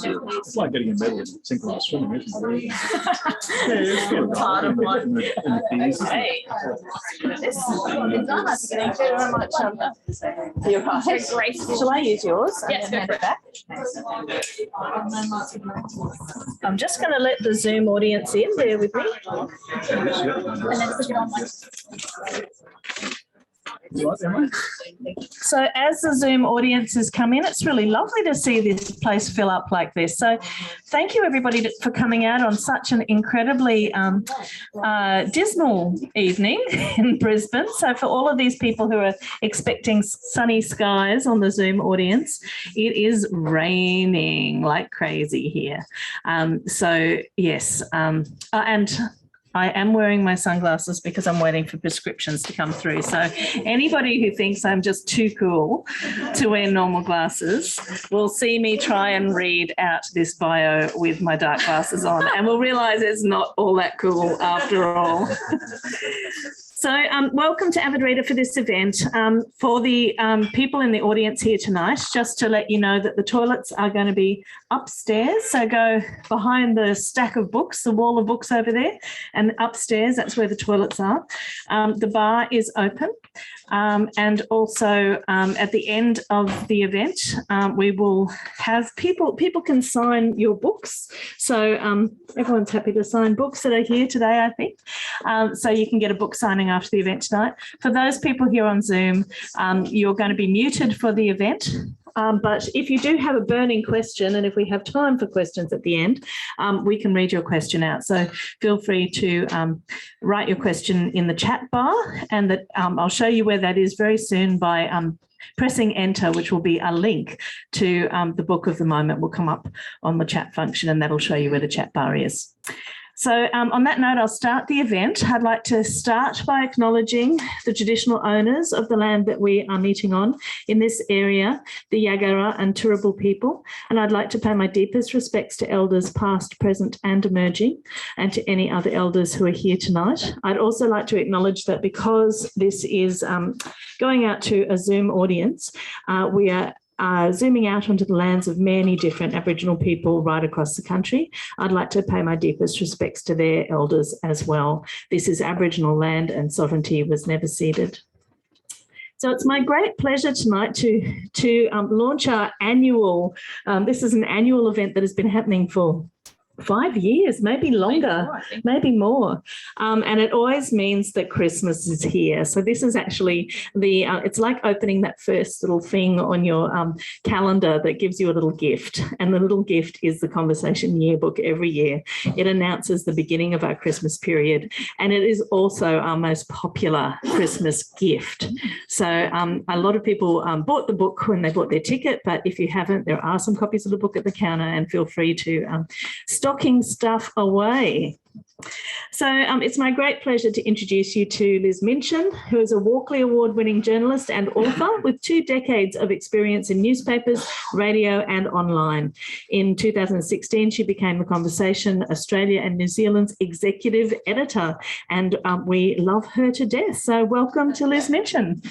It's like getting a medal in synchronized swimming, isn't it? Yeah, it's part of what. Okay. Thank you very much. You're right. Shall I use yours? Yes, go for it. Back? I'm just going to let the Zoom audience in. Bear with me. And then put it on So as the Zoom audiences come in, it's really lovely to see this place fill up like this. So thank you everybody for coming out on such an incredibly dismal evening in Brisbane. So for all of these people who are expecting sunny skies on the Zoom audience, it is raining like crazy here. So yes, and I am wearing my sunglasses because I'm waiting for prescriptions to come through. So anybody who thinks I'm just too cool to wear normal glasses will see me try and read out this bio with my dark glasses on, and will realise it's not all that cool after all. So welcome to Avid Reader for this event. For the people in the audience here tonight, just to let you know that the toilets are going to be upstairs. So go behind the stack of books, the wall of books over there, and upstairs, that's where the toilets are. The bar is open. And also at the end of the event, we will have people can sign your books. So everyone's happy to sign books that are here today, I think. So you can get a book signing after the event tonight. For those people here on Zoom, you're going to be muted for the event. But if you do have a burning question, and if we have time for questions at the end, we can read your question out. So feel free to write your question in the chat bar, and that I'll show you where that is very soon by pressing enter, which will be a link to the book of the moment will come up on the chat function, and that'll show you where the chat bar is. So on that note, I'll start the event. I'd like to start by acknowledging the traditional owners of the land that we are meeting on in this area, the Yagara and Turrbal people. And I'd like to pay my deepest respects to elders past, present and emerging, and to any other elders who are here tonight. I'd also like to acknowledge that because this is going out to a Zoom audience, we are zooming out onto the lands of many different Aboriginal people right across the country. I'd like to pay my deepest respects to their elders as well. This is Aboriginal land and sovereignty was never ceded. So it's my great pleasure tonight to launch our annual, this is an annual event that has been happening for 5 years, maybe longer, maybe more. And it always means that Christmas is here. So this is actually it's like opening that first little thing on your calendar that gives you a little gift. And the little gift is the Conversation Yearbook every year. It announces the beginning of our Christmas period. And it is also our most popular Christmas gift. So a lot of people bought the book when they bought their ticket, but if you haven't, there are some copies of the book at the counter, and feel free to stocking stuff away. So it's my great pleasure to introduce you to Liz Minchin, who is a Walkley Award-winning journalist and author with 2 decades of experience in newspapers, radio and online. In 2016, she became The Conversation Australia and New Zealand's executive editor, and we love her to death. So welcome to Liz Minchin.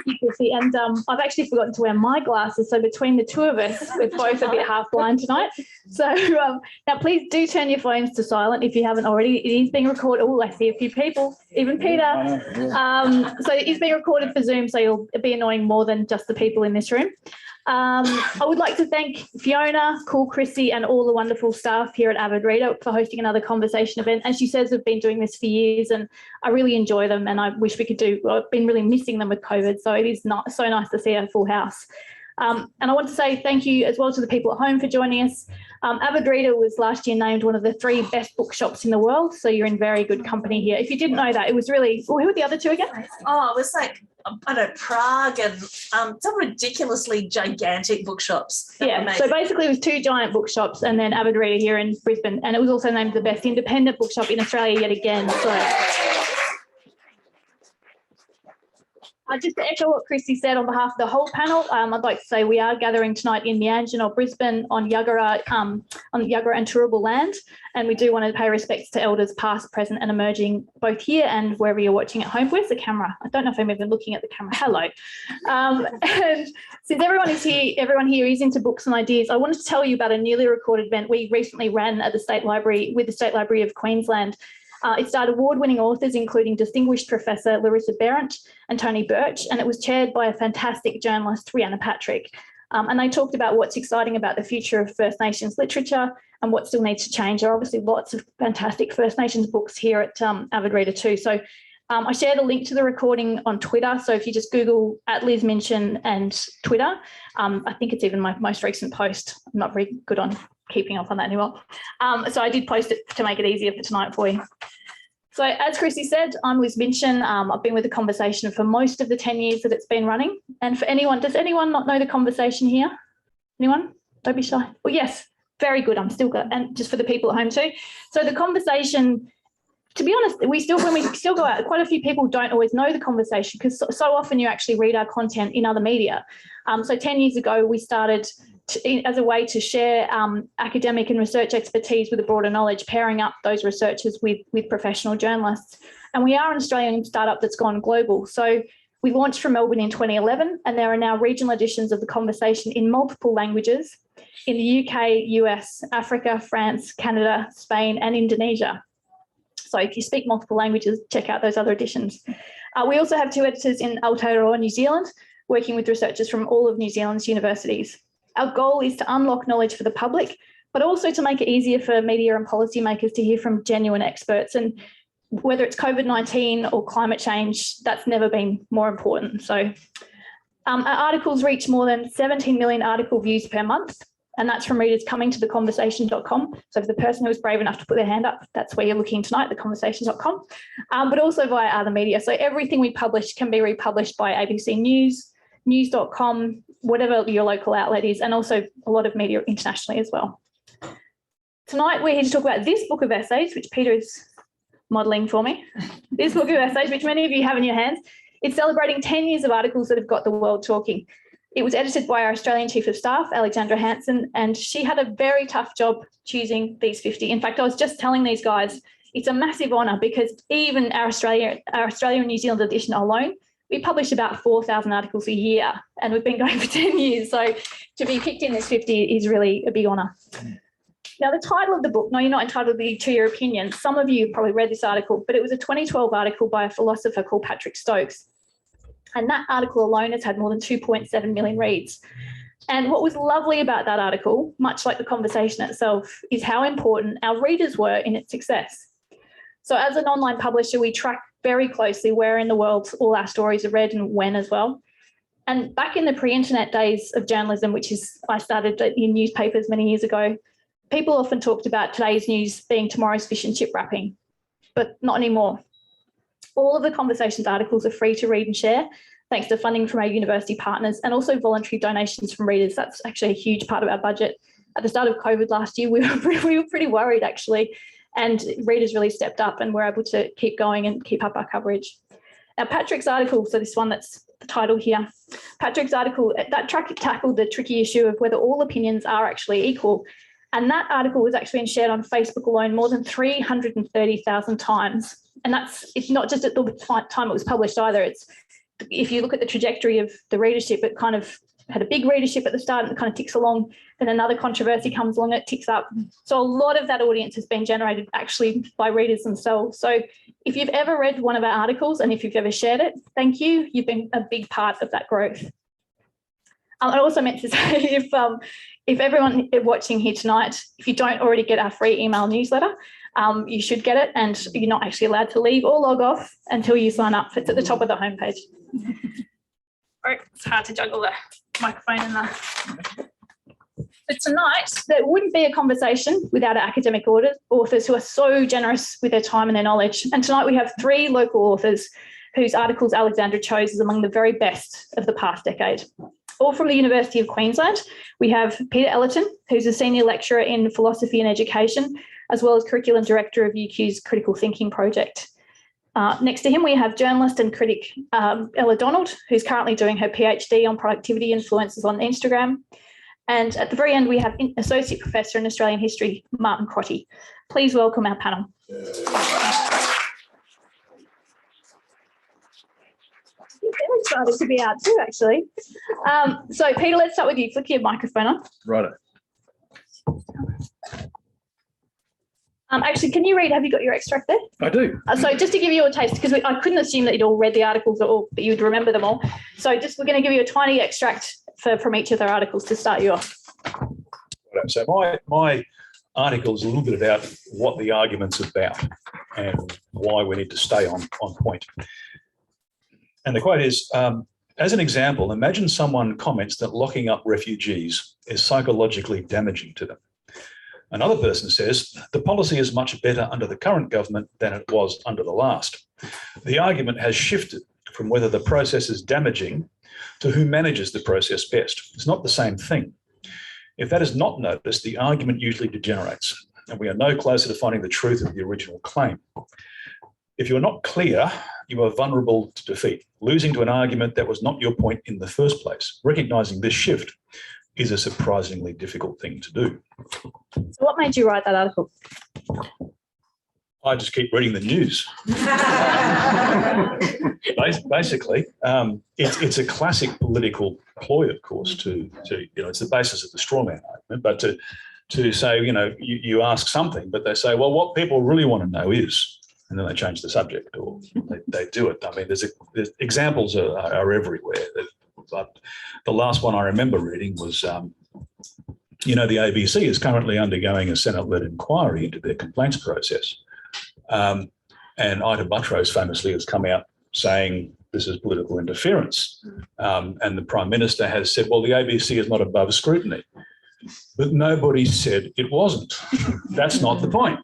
Thank you, Chrissy. And I've actually forgotten to wear my glasses, so between the two of us, we're both a bit half blind tonight. So now please do turn your phones to silent if you haven't already. It is being recorded. Oh, I see a few people, even Peter. So it is being recorded for Zoom, so you'll be annoying more than just the people in this room. I would like to thank Fiona, Cool Chrissy, and all the wonderful staff here at Avid Reader for hosting another conversation event. As she says, we've been doing this for years and I really enjoy them, and I wish we could do, well, I've been really missing them with COVID, so it is not so nice to see a full house. And I want to say thank you as well to the people at home for joining us. Avid Reader was last year named one of the 3 best bookshops in the world, so you're in very good company here. If you didn't know that, it was really, well, who were the other 2 again? Oh, it was like, I don't know, Prague and some ridiculously gigantic bookshops. Yeah, so basically it was 2 giant bookshops and then Avid Reader here in Brisbane, and it was also named the best independent bookshop in Australia yet again. So Just to echo what Christy said on behalf of the whole panel, I'd like to say we are gathering tonight in Minchin or Brisbane on Yuggera and Turrbal land, and we do want to pay respects to elders past, present and emerging both here and wherever you're watching at home. Where's the camera? I don't know if I'm even looking at the camera. Hello. And since everyone here is into books and ideas, I wanted to tell you about a newly recorded event we recently ran at the State Library with the State Library of Queensland. It starred award-winning authors, including distinguished Professor Larissa Berendt and Tony Birch, and it was chaired by a fantastic journalist, Rhianna Patrick. And they talked about what's exciting about the future of First Nations literature and what still needs to change. There are obviously lots of fantastic First Nations books here at Avid Reader too. So I shared a link to the recording on Twitter. So if you just Google @Liz Minchin and Twitter, I think it's even my most recent post. I'm not very good on keeping up on that anymore. So I did post it to make it easier for tonight for you. So as Chrissy said, I'm Liz Minchin. I've been with The Conversation for most of the 10 years that it's been running. And for anyone, does anyone not know The Conversation here? Anyone? Don't be shy. Well, yes, very good. I'm still good. And just for the people at home too. So The Conversation, to be honest, when we still go out, quite a few people don't always know The Conversation because so often you actually read our content in other media. So 10 years ago, we started as a way to share academic and research expertise with a broader knowledge, pairing up those researchers with professional journalists. And we are an Australian startup that's gone global. So we launched from Melbourne in 2011, and there are now regional editions of The Conversation in multiple languages in the UK, US, Africa, France, Canada, Spain, and Indonesia. So if you speak multiple languages, check out those other editions. We also have 2 editors in Aotearoa, New Zealand, working with researchers from all of New Zealand's universities. Our goal is to unlock knowledge for the public, but also to make it easier for media and policymakers to hear from genuine experts. And whether it's COVID-19 or climate change, that's never been more important. So our articles reach more than 17 million article views per month, and that's from readers coming to theconversation.com. So for the person who was brave enough to put their hand up, that's where you're looking tonight, theconversation.com, but also via other media. So everything we publish can be republished by ABC News, news.com, whatever your local outlet is, and also a lot of media internationally as well. Tonight, we're here to talk about this book of essays, which Peter is modelling for me. This book of essays, which many of you have in your hands. It's celebrating 10 years of articles that have got the world talking. It was edited by our Australian Chief of Staff, Alexandra Hansen, and she had a very tough job choosing these 50. In fact, I was just telling these guys, it's a massive honour because even our Australia and New Zealand edition alone, we publish about 4,000 articles a year, and we've been going for 10 years. So to be picked in this 50 is really a big honour. Now, the title of the book, no, you're not entitled to your opinion. Some of you probably read this article, but it was a 2012 article by a philosopher called Patrick Stokes. And that article alone has had more than 2.7 million reads. And what was lovely about that article, much like The Conversation itself, is how important our readers were in its success. So as an online publisher, we track very closely where in the world all our stories are read and when as well. And back in the pre-internet days of journalism, which is I started in newspapers many years ago, people often talked about today's news being tomorrow's fish and chip wrapping, but not anymore. All of The Conversation's articles are free to read and share, thanks to funding from our university partners and also voluntary donations from readers. That's actually a huge part of our budget. At the start of COVID last year, we were pretty worried actually, and readers really stepped up and were able to keep going and keep up our coverage. Now, Patrick's article, so this one that's the title here, Patrick's article, that tackled the tricky issue of whether all opinions are actually equal. And that article was actually shared on Facebook alone more than 330,000 times. And it's not just at the time it was published either. It's, if you look at the trajectory of the readership, it kind of had a big readership at the start and it kind of ticks along. Then another controversy comes along, it ticks up. So a lot of that audience has been generated actually by readers themselves. So if you've ever read one of our articles and if you've ever shared it, thank you. You've been a big part of that growth. I also meant to say, if everyone watching here tonight, if you don't already get our free email newsletter, you should get it, and you're not actually allowed to leave or log off until you sign up. It's at the top of the homepage. It's hard to juggle the microphone and the... So tonight, there wouldn't be a conversation without our academic authors who are so generous with their time and their knowledge. And tonight we have 3 local authors whose articles Alexandra chose as among the very best of the past decade. All from the University of Queensland. We have Peter Ellerton, who's a senior lecturer in philosophy and education, as well as curriculum director of UQ's Critical Thinking Project. Next to him, we have journalist and critic Ella Donald, who's currently doing her PhD on productivity influences on Instagram. And at the very end, we have Associate Professor in Australian History, Martin Crotty. Please welcome our panel. They're excited to be out too, actually. So, Peter, let's start with you. Flick your microphone on. Righto. Actually, can you read? Have you got your extract there? I do. So just to give you a taste, because I couldn't assume that you'd all read the articles or that you'd remember them all. So we're going to give you a tiny extract from each of their articles to start you off. Righto. So my article is a little bit about what the argument's about and why we need to stay on point. And the quote is, as an example, imagine someone comments that locking up refugees is psychologically damaging to them. Another person says, the policy is much better under the current government than it was under the last. The argument has shifted from whether the process is damaging to who manages the process best. It's not the same thing. If that is not noticed, the argument usually degenerates, and we are no closer to finding the truth of the original claim. If you are not clear, you are vulnerable to defeat, losing to an argument that was not your point in the first place. Recognising this shift is a surprisingly difficult thing to do. So what made you write that article? I just keep reading the news. Basically, it's a classic political ploy, of course, to it's the basis of the straw man argument, but to say, you ask something, but they say, well, what people really want to know is, and then they change the subject or they do it. I mean, there's examples are everywhere. But the last one I remember reading was, the ABC is currently undergoing a Senate-led inquiry into their complaints process. And Ita Buttrose famously has come out saying this is political interference. And the Prime Minister has said, well, the ABC is not above scrutiny. But nobody said it wasn't. That's not the point.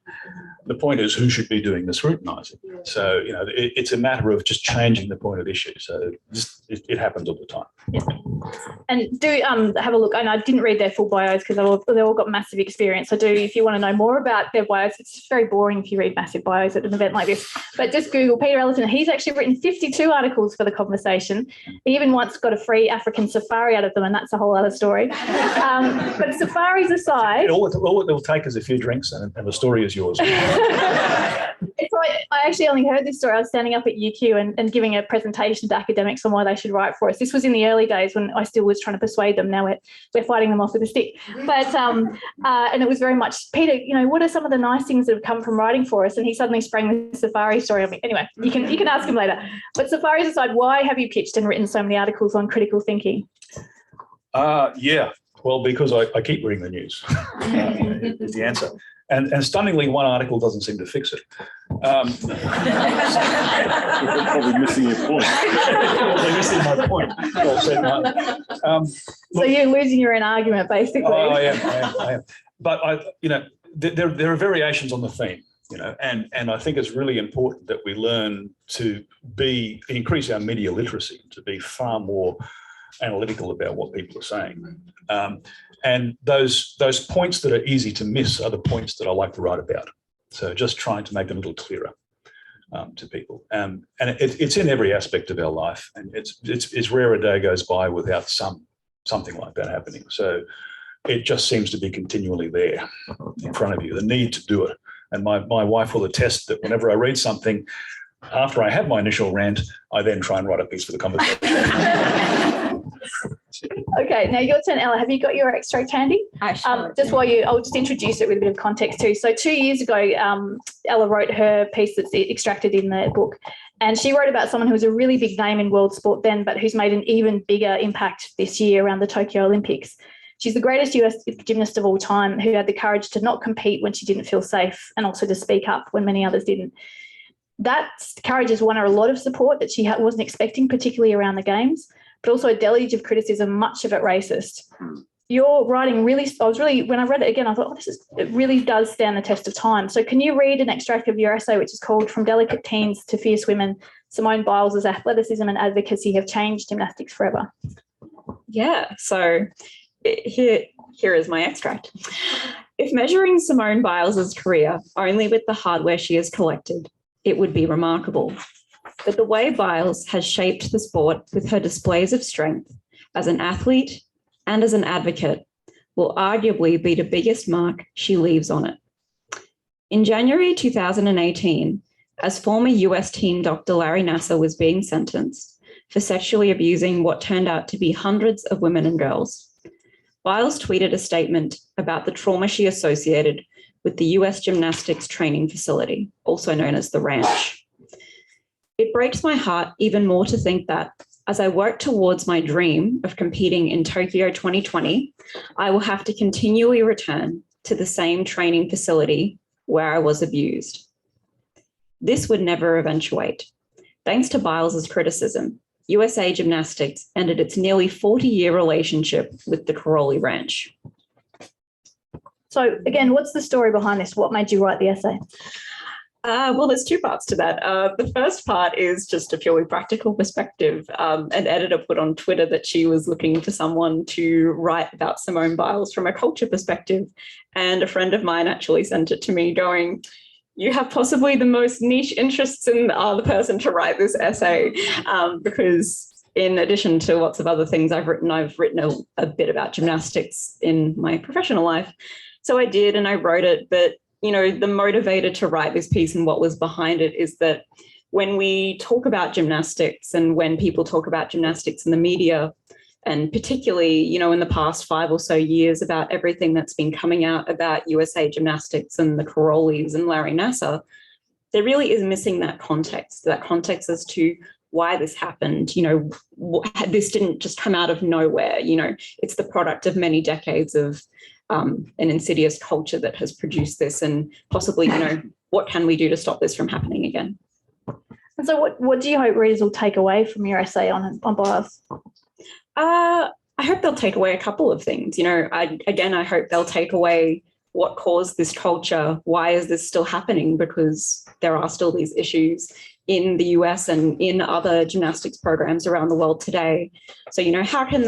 The point is who should be doing the scrutinising. So, it's a matter of just changing the point of issue. So it happens all the time. Yeah. And do have a look. And I didn't read their full bios because they all got massive experience. I do, if you want to know more about their bios, it's very boring if you read massive bios at an event like this. But just Google Peter Ellerton. He's actually written 52 articles for The Conversation. He even once got a free African safari out of them, and that's a whole other story. But safaris aside... All it will take is a few drinks and the story is yours. It's like, I actually only heard this story. I was standing up at UQ and giving a presentation to academics on why they should write for us. This was in the early days when I still was trying to persuade them. Now we're fighting them off with a stick. But and it was very much, Peter, what are some of the nice things that have come from writing for us? And he suddenly sprang the safari story on me. Anyway, you can ask him later. But safaris aside, why have you pitched and written so many articles on critical thinking? Well, because I keep reading the news is the answer. And stunningly, one article doesn't seem to fix it. You're probably missing your point. You're missing my point. Well said, Martin. So you're losing your own argument, basically. Oh, I am. But there are variations on the theme, and I think it's really important that we learn to increase our media literacy, to be far more analytical about what people are saying. And those points that are easy to miss are the points that I like to write about. So just trying to make them a little clearer to people. And it's in every aspect of our life. And it's rare a day goes by without something like that happening. So it just seems to be continually there in front of you, the need to do it. And my wife will attest that whenever I read something, after I have my initial rant, I then try and write a piece for The Conversation. Okay, now your turn, Ella. Have you got your extract handy? I'll just introduce it with a bit of context too. So 2 years ago, Ella wrote her piece that's extracted in the book, and she wrote about someone who was a really big name in world sport then, but who's made an even bigger impact this year around the Tokyo Olympics. She's the greatest US gymnast of all time, who had the courage to not compete when she didn't feel safe and also to speak up when many others didn't. That courage has won her a lot of support that she wasn't expecting, particularly around the Games, but also a deluge of criticism, much of it racist. Your writing when I read it again, I thought, it really does stand the test of time. So can you read an extract of your essay, which is called From Delicate Teens to Fierce Women, Simone Biles' athleticism and advocacy have changed gymnastics forever? Yeah, so here is my extract. If measuring Simone Biles' career only with the hardware she has collected, it would be remarkable. But the way Biles has shaped the sport with her displays of strength as an athlete and as an advocate will arguably be the biggest mark she leaves on it. In January 2018, as former US teen doctor Larry Nassar was being sentenced for sexually abusing what turned out to be hundreds of women and girls, Biles tweeted a statement about the trauma she associated with the US gymnastics training facility, also known as the ranch. It breaks my heart even more to think that as I work towards my dream of competing in Tokyo 2020, I will have to continually return to the same training facility where I was abused. This would never eventuate. Thanks to Biles's criticism, USA Gymnastics ended its nearly 40-year relationship with the Crotty Ranch. So again, what's the story behind this? What made you write the essay? Well, there's two parts to that. The first part is just a purely practical perspective. An editor put on Twitter that she was looking for someone to write about Simone Biles from a culture perspective. And a friend of mine actually sent it to me going, you have possibly the most niche interests in the person to write this essay, because in addition to lots of other things I've written a bit about gymnastics in my professional life. So I did, and I wrote it, but you know, the motivator to write this piece and what was behind it is that when we talk about gymnastics and when people talk about gymnastics in the media, and particularly, you know, in the past 5 or so years about everything that's been coming out about USA Gymnastics and the Crottys and Larry Nassar, there really is missing that context as to why this happened. You know, this didn't just come out of nowhere. You know, it's the product of many decades of an insidious culture that has produced this, and possibly, you know, what can we do to stop this from happening again? And so what do you hope readers will take away from your essay on Biles? I hope they'll take away a couple of things. You know, I hope they'll take away what caused this culture. Why is this still happening? Because there are still these issues in the US and in other gymnastics programs around the world today. So, you know, how can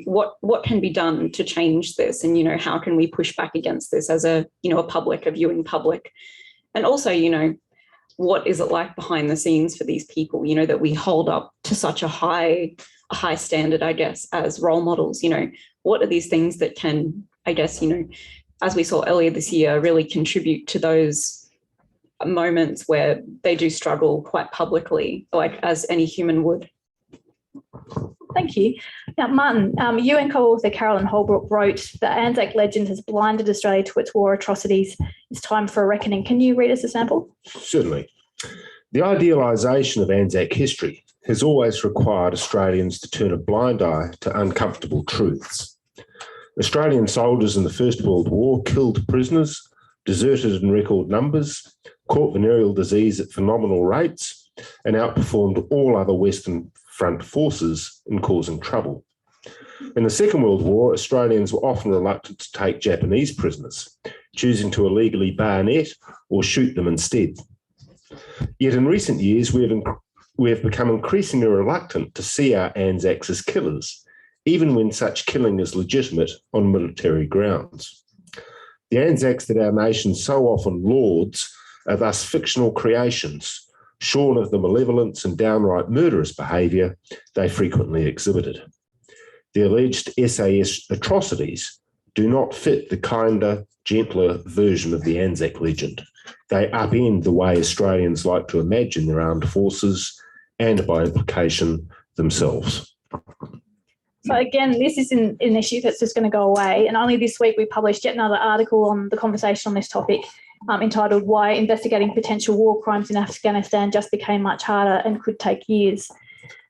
what can be done to change this? And, you know, how can we push back against this as a viewing public? And also, you know, what is it like behind the scenes for these people, you know, that we hold up to such a high standard, I guess, as role models? You know, what are these things that can, I guess, you know, as we saw earlier this year, really contribute to those moments where they do struggle quite publicly, like as any human would. Thank you. Now, Martin, you and co-author Carolyn Holbrook wrote, "The Anzac legend has blinded Australia to its war atrocities. It's time for a reckoning." Can you read us a sample? Certainly. The idealisation of Anzac history has always required Australians to turn a blind eye to uncomfortable truths. Australian soldiers in the First World War killed prisoners, deserted in record numbers, caught venereal disease at phenomenal rates, and outperformed all other Western Front forces in causing trouble. In the Second World War, Australians were often reluctant to take Japanese prisoners, choosing to illegally bayonet or shoot them instead. Yet in recent years, we have become increasingly reluctant to see our Anzacs as killers, even when such killing is legitimate on military grounds. The Anzacs that our nation so often lauds are thus fictional creations, shorn of the malevolence and downright murderous behaviour they frequently exhibited. The alleged SAS atrocities do not fit the kinder, gentler version of the Anzac legend. They upend the way Australians like to imagine their armed forces and, by implication, themselves. So again, this is an issue that's just going to go away. And only this week we published yet another article on the conversation on this topic, entitled "Why Investigating Potential War Crimes in Afghanistan Just Became Much Harder and Could Take Years."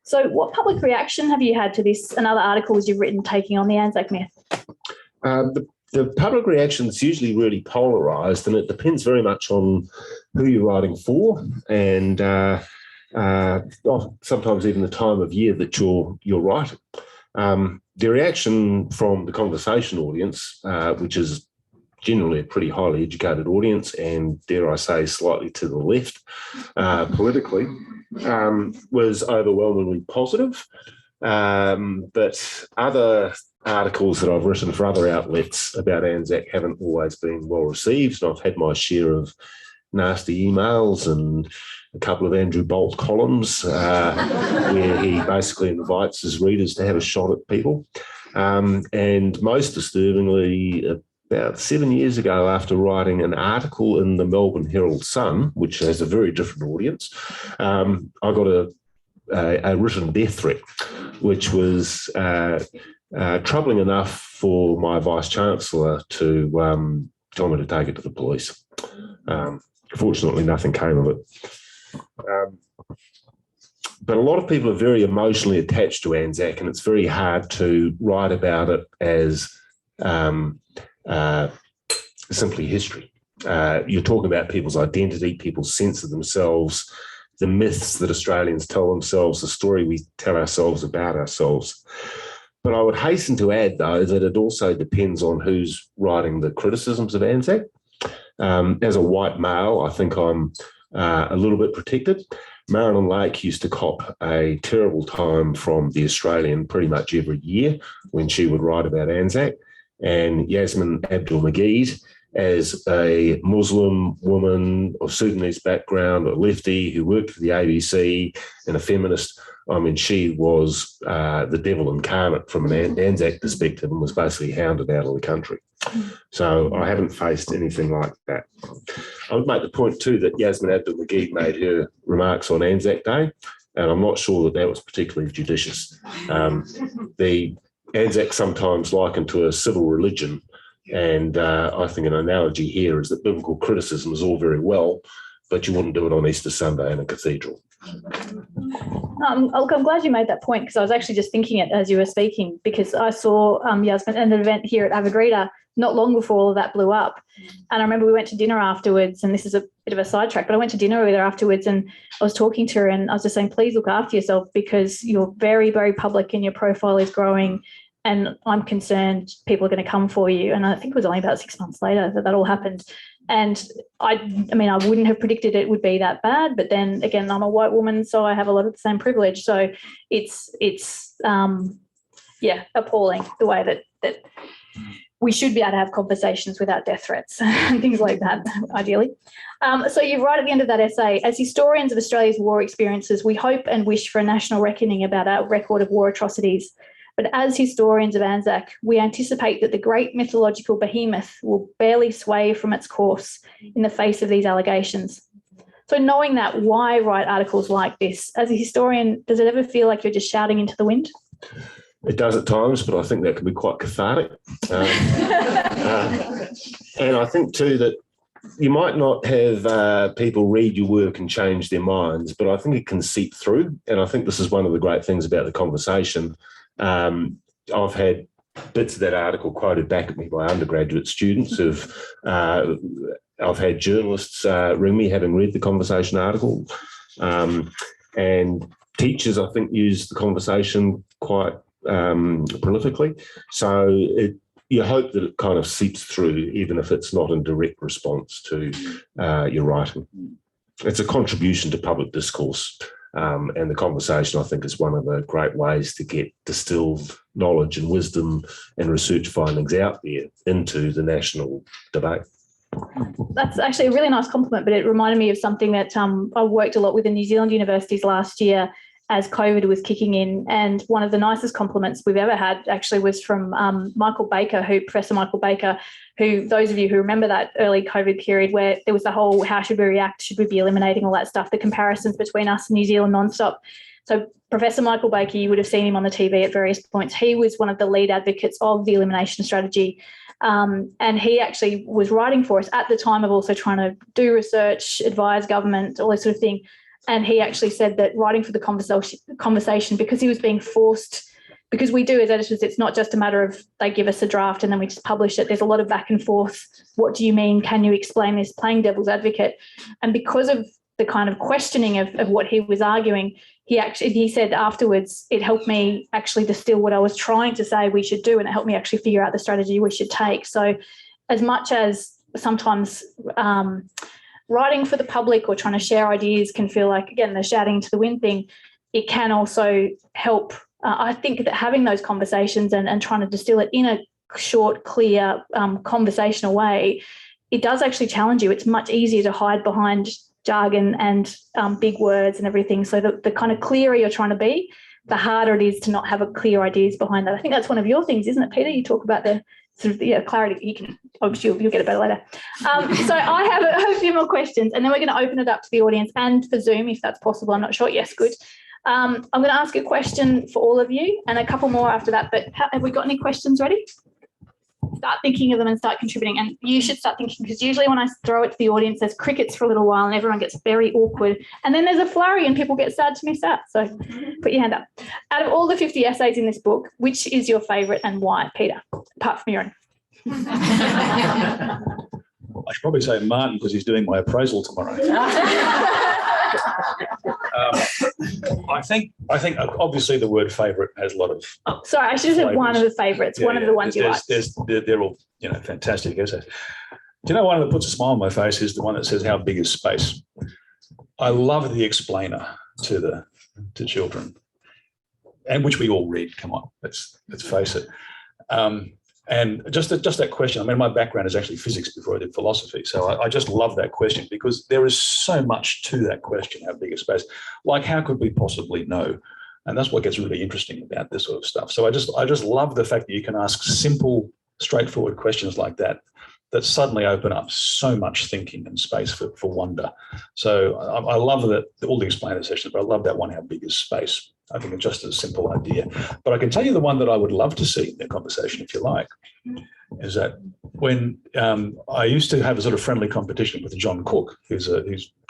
So what public reaction have you had to this and other articles you've written taking on the Anzac myth? The public reaction is usually really polarised, and it depends very much on who you're writing for and sometimes even the time of year that you're writing. The reaction from the conversation audience, which is generally a pretty highly educated audience and, dare I say, slightly to the left politically, was overwhelmingly positive. But other articles that I've written for other outlets about Anzac haven't always been well received, and I've had my share of nasty emails and a couple of Andrew Bolt columns where he basically invites his readers to have a shot at people. And most disturbingly, about 7 years ago, after writing an article in the Melbourne Herald Sun, which has a very different audience, I got a written death threat, which was troubling enough for my Vice-Chancellor to tell me to take it to the police. Fortunately, nothing came of it. But a lot of people are very emotionally attached to Anzac, and it's very hard to write about it as simply history. You're talking about people's identity, people's sense of themselves, the myths that Australians tell themselves, the story we tell ourselves about ourselves. But I would hasten to add, though, that it also depends on who's writing the criticisms of Anzac. As a white male, I think I'm a little bit protected. Marilyn Lake used to cop a terrible time from The Australian pretty much every year when she would write about Anzac. And Yasmin Abdul-Majid, as a Muslim woman of Sudanese background, a lefty who worked for the ABC and a feminist, I mean, she was the devil incarnate from an Anzac perspective and was basically hounded out of the country. So I haven't faced anything like that. I would make the point too that Yasmin Abdul-Majid made her remarks on Anzac Day, and I'm not sure that that was particularly judicious. The Anzac sometimes likened to a civil religion, and I think an analogy here is that biblical criticism is all very well, but you wouldn't do it on Easter Sunday in a cathedral. I'm glad you made that point, because I was actually just thinking it as you were speaking, because I saw Yasmin at an event here at Avagrita not long before all of that blew up. And I remember we went to dinner afterwards, and this is a bit of a sidetrack, but I went to dinner with her afterwards and I was talking to her and I was just saying, please look after yourself, because you're very, very public and your profile is growing, and I'm concerned people are going to come for you. And I think it was only about 6 months later that all happened. And I mean, I wouldn't have predicted it would be that bad, but then again, I'm a white woman, so I have a lot of the same privilege. So it's appalling the way that we should be able to have conversations without death threats and things like that, ideally. So you write at the end of that essay, as historians of Australia's war experiences, we hope and wish for a national reckoning about our record of war atrocities. But as historians of Anzac, we anticipate that the great mythological behemoth will barely sway from its course in the face of these allegations. So knowing that, why write articles like this? As a historian, does it ever feel like you're just shouting into the wind? It does at times, but I think that can be quite cathartic. And I think too that you might not have people read your work and change their minds, but I think it can seep through. And I think this is one of the great things about the conversation. I've had bits of that article quoted back at me by undergraduate students. I've had journalists ring me having read the conversation article, and teachers, I think, use the conversation quite prolifically. So you hope that it kind of seeps through, even if it's not in direct response to your writing. It's a contribution to public discourse. And the conversation, I think, is one of the great ways to get distilled knowledge and wisdom and research findings out there into the national debate. That's actually a really nice compliment, but it reminded me of something that I worked a lot with in New Zealand universities last year as COVID was kicking in. And one of the nicest compliments we've ever had actually was from Professor Michael Baker, who, those of you who remember that early COVID period where there was the whole how should we react, should we be eliminating, all that stuff, the comparisons between us and New Zealand nonstop. So Professor Michael Baker, you would have seen him on the TV at various points. He was one of the lead advocates of the elimination strategy. And he actually was writing for us at the time of also trying to do research, advise government, all this sort of thing. And he actually said that writing for the conversation, because he was being forced, because we do as editors, it's not just a matter of they give us a draft and then we just publish it. There's a lot of back and forth. What do you mean? Can you explain this? Playing devil's advocate. And because of the kind of questioning of what he was arguing, he said afterwards, it helped me actually distill what I was trying to say we should do, and it helped me actually figure out the strategy we should take. So as much as sometimes writing for the public or trying to share ideas can feel like, again, the shouting to the wind thing, it can also help. I think that having those conversations and trying to distill it in a short, clear, conversational way, it does actually challenge you. It's much easier to hide behind jargon and big words and everything. So the kind of clearer you're trying to be, the harder it is to not have a clear ideas behind that. I think that's one of your things, isn't it, Peter? You talk about the sort of clarity. You can obviously you'll get it better later. So I have a few more questions, and then we're going to open it up to the audience and for Zoom if that's possible. I'm not sure. Yes, good. I'm going to ask a question for all of you and a couple more after that. But have we got any questions ready? Start thinking of them and start contributing. And you should start thinking, because usually when I throw it to the audience, there's crickets for a little while and everyone gets very awkward. And then there's a flurry and people get sad to miss out. So put your hand up. Out of all the 50 essays in this book, which is your favourite and why, Peter, apart from your own? I should probably say Martin because he's doing my appraisal tomorrow. I think obviously the word favourite has a lot of. Oh, sorry, I should have said one of the favourites. One of the ones you like. They're all fantastic essays. Do you know one that puts a smile on my face is the one that says how big is space? I love the explainer to children, and which we all read. Come on, let's face it. And just that question, I mean, my background is actually physics before I did philosophy. So I just love that question because there is so much to that question, how big is space? Like, how could we possibly know? And that's what gets really interesting about this sort of stuff. So I just love the fact that you can ask simple, straightforward questions like that suddenly open up so much thinking and space for wonder. So I love that all the explainer sessions, but I love that one, how big is space? I think it's just a simple idea. But I can tell you the one that I would love to see in the conversation, if you like, is that when I used to have a sort of friendly competition with John Cook, who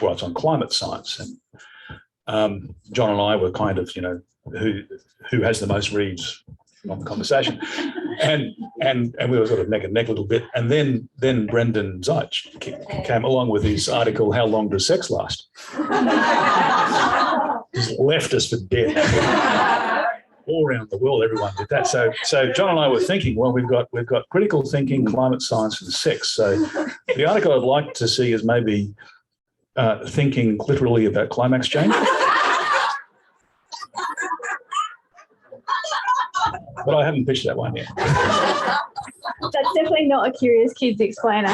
writes on climate science. And John and I were kind of, who has the most reads on the conversation. And we were sort of neck and neck a little bit. And then Brendan Zeitch came along with his article, How Long Does Sex Last? Just left us for dead. All around the world, everyone did that. So John and I were thinking, well, we've got critical thinking, climate science, and sex. So the article I'd like to see is maybe thinking literally about climax change. But I haven't pitched that one yet. That's definitely not a Curious Kids explainer.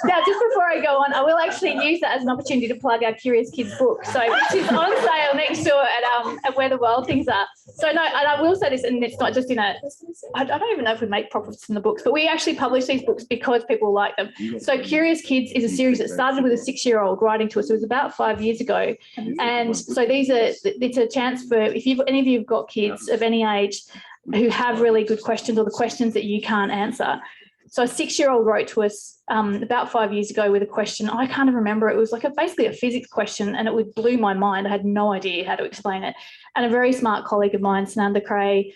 Now, just before I go on, I will actually use that as an opportunity to plug our Curious Kids book, which is on sale next door at Where the World Things Are. So no, and I will say this, and it's not just I don't even know if we make profits in the books, but we actually publish these books because people like them. So Curious Kids is a series that started with a 6-year-old writing to us. It was about 5 years ago. And so it's a chance for, if any of you have got kids of any age who have really good questions or the questions that you can't answer. So a 6-year-old wrote to us about 5 years ago with a question. I can't even remember. It was like basically a physics question, and it blew my mind. I had no idea how to explain it. And a very smart colleague of mine, Sananda Cray,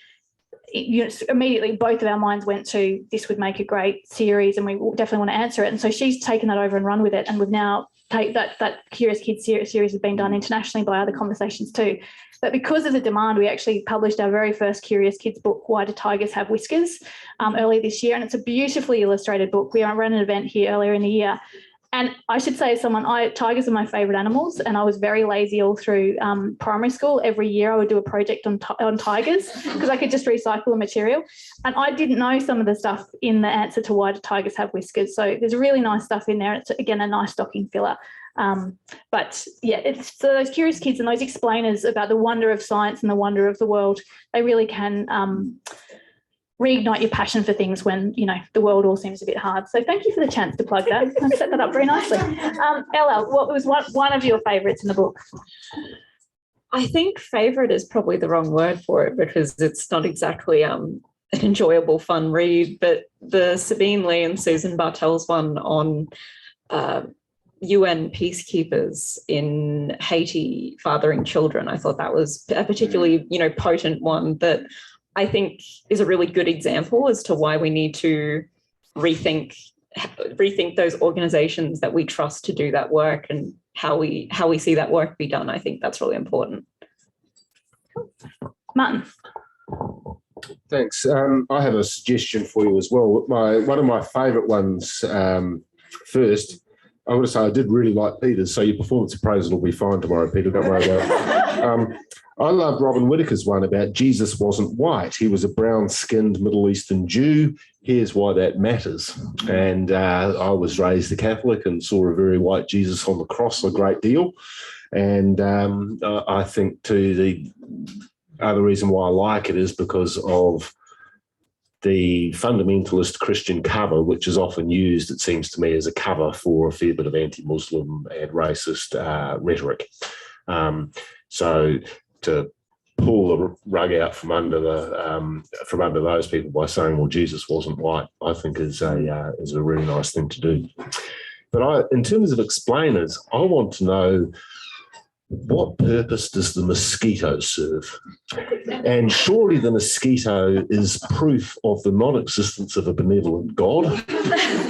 immediately both of our minds went to, this would make a great series and we definitely want to answer it. And so she's taken that over and run with it. And we've now that Curious Kids series has been done internationally by other conversations too. But because of the demand, we actually published our very first Curious Kids book, Why Do Tigers Have Whiskers, earlier this year. And it's a beautifully illustrated book. We ran an event here earlier in the year. And I should say, tigers are my favourite animals, and I was very lazy all through primary school. Every year I would do a project on tigers because I could just recycle the material. And I didn't know some of the stuff in the answer to why do tigers have whiskers. So there's really nice stuff in there. It's, again, a nice stocking filler. But yeah, it's so those Curious Kids and those explainers about the wonder of science and the wonder of the world, they really can reignite your passion for things when, the world all seems a bit hard. So thank you for the chance to plug that. I set that up very nicely. Ella, what was one of your favourites in the book? I think favourite is probably the wrong word for it because it's not exactly an enjoyable, fun read, but the Sabine Lee and Susan Bartel's one on UN peacekeepers in Haiti fathering children. I thought that was a particularly, potent one that I think is a really good example as to why we need to rethink those organizations that we trust to do that work and how we see that work be done. I think that's really important. Martin. Thanks. I have a suggestion for you as well. One of my favourite ones, first, I want to say I did really like Peter's, so your performance appraisal will be fine tomorrow, Peter, don't worry about it. I love Robin Whittaker's one about Jesus wasn't white. He was a brown-skinned Middle Eastern Jew. Here's why that matters. And I was raised a Catholic and saw a very white Jesus on the cross a great deal. And I think, too, the other reason why I like it is because of the fundamentalist Christian cover, which is often used, it seems to me, as a cover for a fair bit of anti-Muslim and racist rhetoric. So to pull the rug out from under those people by saying, "Well, Jesus wasn't white," I think is a really nice thing to do. But in terms of explainers, I want to know, what purpose does the mosquito serve? And surely the mosquito is proof of the non-existence of a benevolent God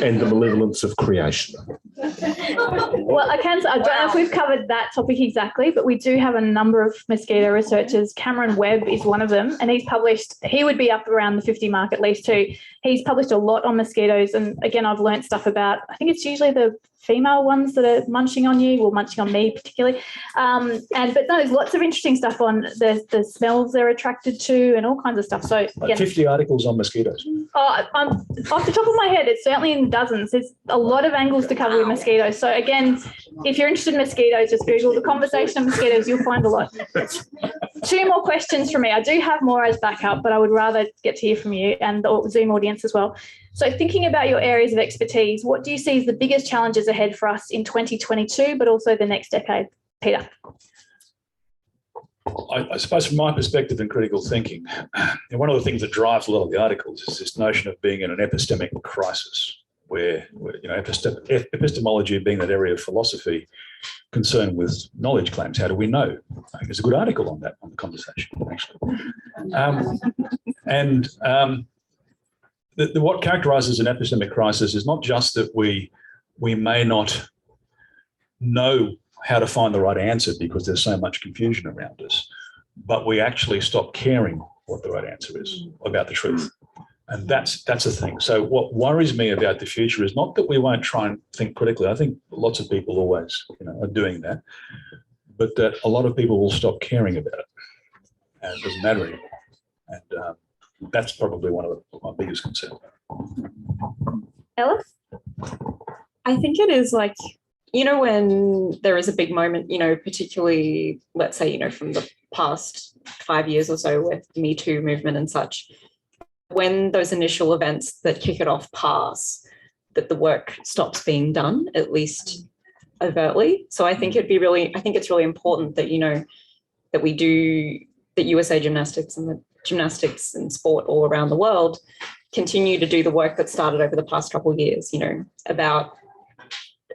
and the malevolence of creation. Well, I don't know if we've covered that topic exactly, but we do have a number of mosquito researchers. Cameron Webb is one of them, and he would be up around the 50 mark at least too. He's published a lot on mosquitoes, and again, I've learned stuff about, I think it's usually the female ones that are munching on you, or munching on me particularly. But no, there's lots of interesting stuff on the smells they're attracted to and all kinds of stuff. So Like 50 articles on mosquitoes. I'm off the top of my head, it's certainly in dozens. There's a lot of angles to cover with mosquitoes. So again, if you're interested in mosquitoes, just Google the conversation of mosquitoes, you'll find a lot. 2 more questions from me. I do have more as backup, but I would rather get to hear from you and the Zoom audience as well. So thinking about your areas of expertise, what do you see as the biggest challenges ahead for us in 2022, but also the next decade? Peter. I suppose from my perspective in critical thinking, one of the things that drives a lot of the articles is this notion of being in an epistemic crisis, where epistemology being that area of philosophy concerned with knowledge claims. How do we know? I think there's a good article on that, on the conversation, actually. What characterises an epistemic crisis is not just that we may not know how to find the right answer because there's so much confusion around us, but we actually stop caring what the right answer is about the truth. And that's a thing. So what worries me about the future is not that we won't try and think critically. I think lots of people always are doing that, but that a lot of people will stop caring about it and it doesn't matter anymore. And that's probably one of my biggest concerns. Ellis? I think it is like, when there is a big moment, particularly, let's say, from the past 5 years or so with the Me Too movement and such, when those initial events that kick it off pass, that the work stops being done, at least overtly. So I think it's really important that, that USA Gymnastics and the gymnastics and sport all around the world continue to do the work that started over the past couple of years, about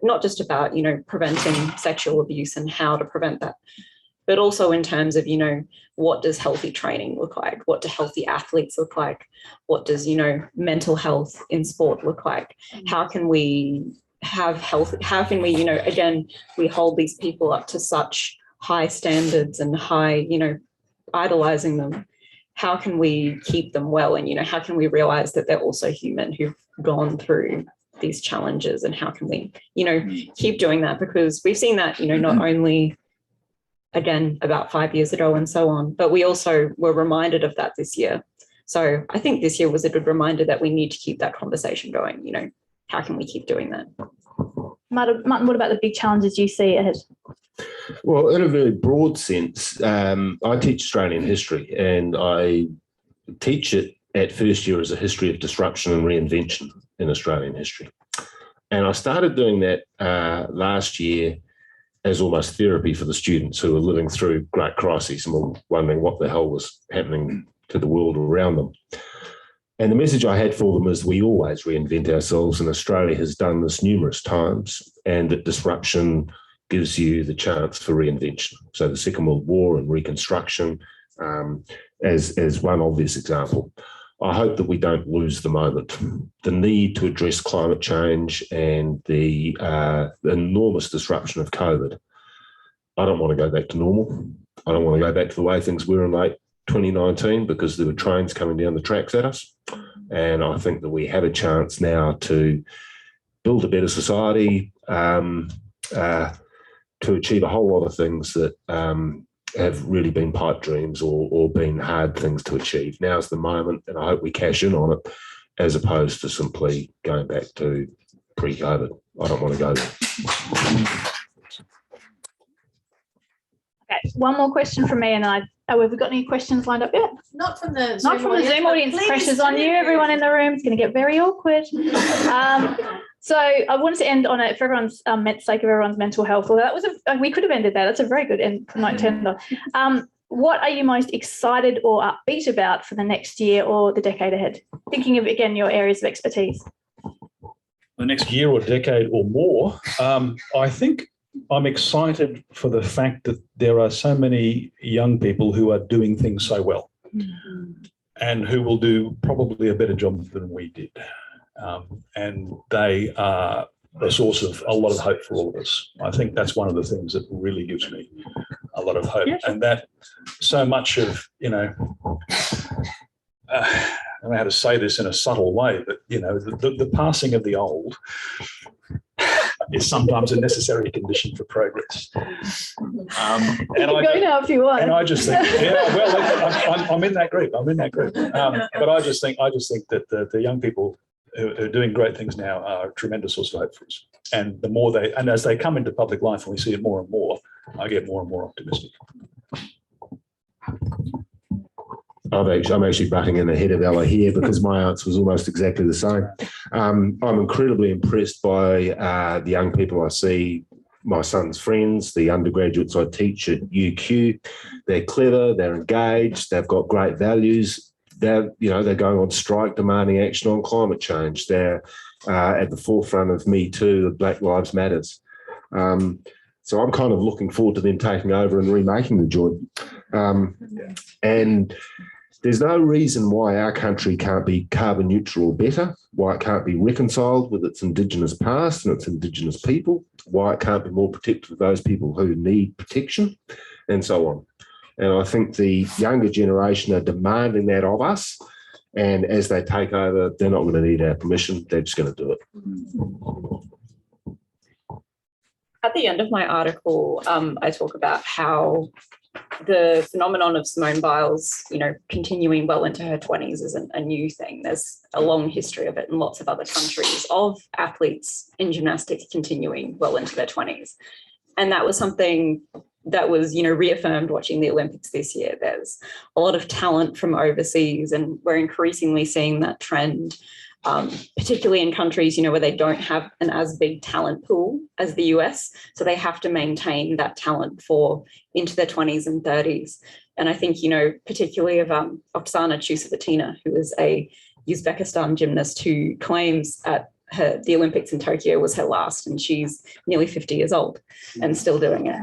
not just about, preventing sexual abuse and how to prevent that, but also in terms of, what does healthy training look like? What do healthy athletes look like? What does, mental health in sport look like? How can we have health? How can we, again, we hold these people up to such high standards and high, idolizing them. How can we keep them well? And, how can we realize that they're also human who've gone through these challenges, and how can we, keep doing that? Because we've seen that, not only again about 5 years ago and so on, but we also were reminded of that this year. So I think this year was a good reminder that we need to keep that conversation going. How can we keep doing that? Martin, what about the big challenges you see ahead? Well, in a very broad sense, I teach Australian history, and I teach it at first year as a history of disruption and reinvention in Australian history. And I started doing that last year as almost therapy for the students who were living through great crises and were wondering what the hell was happening to the world around them. And the message I had for them is we always reinvent ourselves, and Australia has done this numerous times, and that disruption gives you the chance for reinvention. So the Second World War and Reconstruction as one obvious example. I hope that we don't lose the moment. The need to address climate change and the enormous disruption of COVID. I don't want to go back to normal. I don't want to go back to the way things were in late 2019 because there were trains coming down the tracks at us. And I think that we have a chance now to build a better society, to achieve a whole lot of things that have really been pipe dreams or been hard things to achieve. Now's the moment, and I hope we cash in on it, as opposed to simply going back to pre-COVID. I don't want to go there. Okay, one more question from me, and have we got any questions lined up yet? Not from the Zoom Not from the Zoom audience. but Pressure's please on you, do. everyone in the room. It's going to get very awkward. So I wanted to end on it for everyone's sake of everyone's mental health. Well, that was we could have ended that. That's a very good note to end on. What are you most excited or upbeat about for the next year or the decade ahead? Thinking of, again, your areas of expertise. The next year or decade or more, I think I'm excited for the fact that there are so many young people who are doing things so well and who will do probably a better job than we did. And they are a source of a lot of hope for all of us. I think that's one of the things that really gives me a lot of hope. Yeah. And that so much of, I don't know how to say this in a subtle way, but, the passing of the old is sometimes a necessary condition for progress. You can go now if you want. And I just think, I'm in that group. But I just think that the young people who are doing great things now are a tremendous source of hope for us. And the more as they come into public life and we see it more and more, I get more and more optimistic. I'm actually butting in ahead of Ella here because my answer was almost exactly the same. I'm incredibly impressed by the young people I see, my son's friends, the undergraduates I teach at UQ. They're clever, they're engaged, they've got great values. They're going on strike demanding action on climate change. They're at the forefront of Me Too, the Black Lives Matters. So I'm kind of looking forward to them taking over and remaking the joint. And there's no reason why our country can't be carbon neutral or better, why it can't be reconciled with its Indigenous past and its Indigenous people, why it can't be more protective of those people who need protection, and so on. And I think the younger generation are demanding that of us. And as they take over, they're not going to need our permission. They're just going to do it. At the end of my article, I talk about how the phenomenon of Simone Biles, continuing well into her 20s isn't a new thing. There's a long history of it in lots of other countries of athletes in gymnastics continuing well into their 20s. And that was something that was, reaffirmed watching the Olympics this year. There's a lot of talent from overseas, and we're increasingly seeing that trend, particularly in countries, where they don't have an as big talent pool as the US. So they have to maintain that talent for into their 20s and 30s. And I think, particularly of Oksana Chusovitina, who is a Uzbekistan gymnast who claims at the Olympics in Tokyo was her last, and she's nearly 50 years old and still doing it.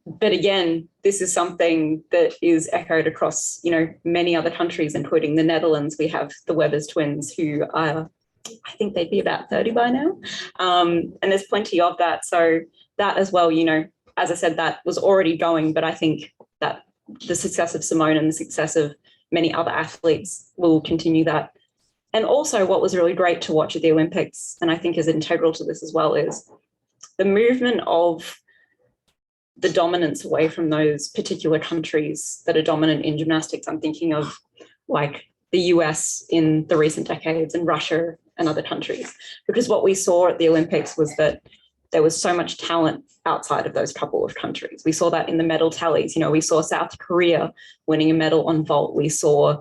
But again, this is something that is echoed across, many other countries, including the Netherlands. We have the Webbers twins who are, I think they'd be about 30 by now. And there's plenty of that. So that as well, as I said, that was already going, but I think that the success of Simone and the success of many other athletes will continue that. And also what was really great to watch at the Olympics, and I think is integral to this as well, is the movement of the dominance away from those particular countries that are dominant in gymnastics. I'm thinking of like the US in the recent decades and Russia and other countries, because what we saw at the Olympics was that there was so much talent outside of those couple of countries. We saw that in the medal tallies. We saw South Korea winning a medal on vault. We saw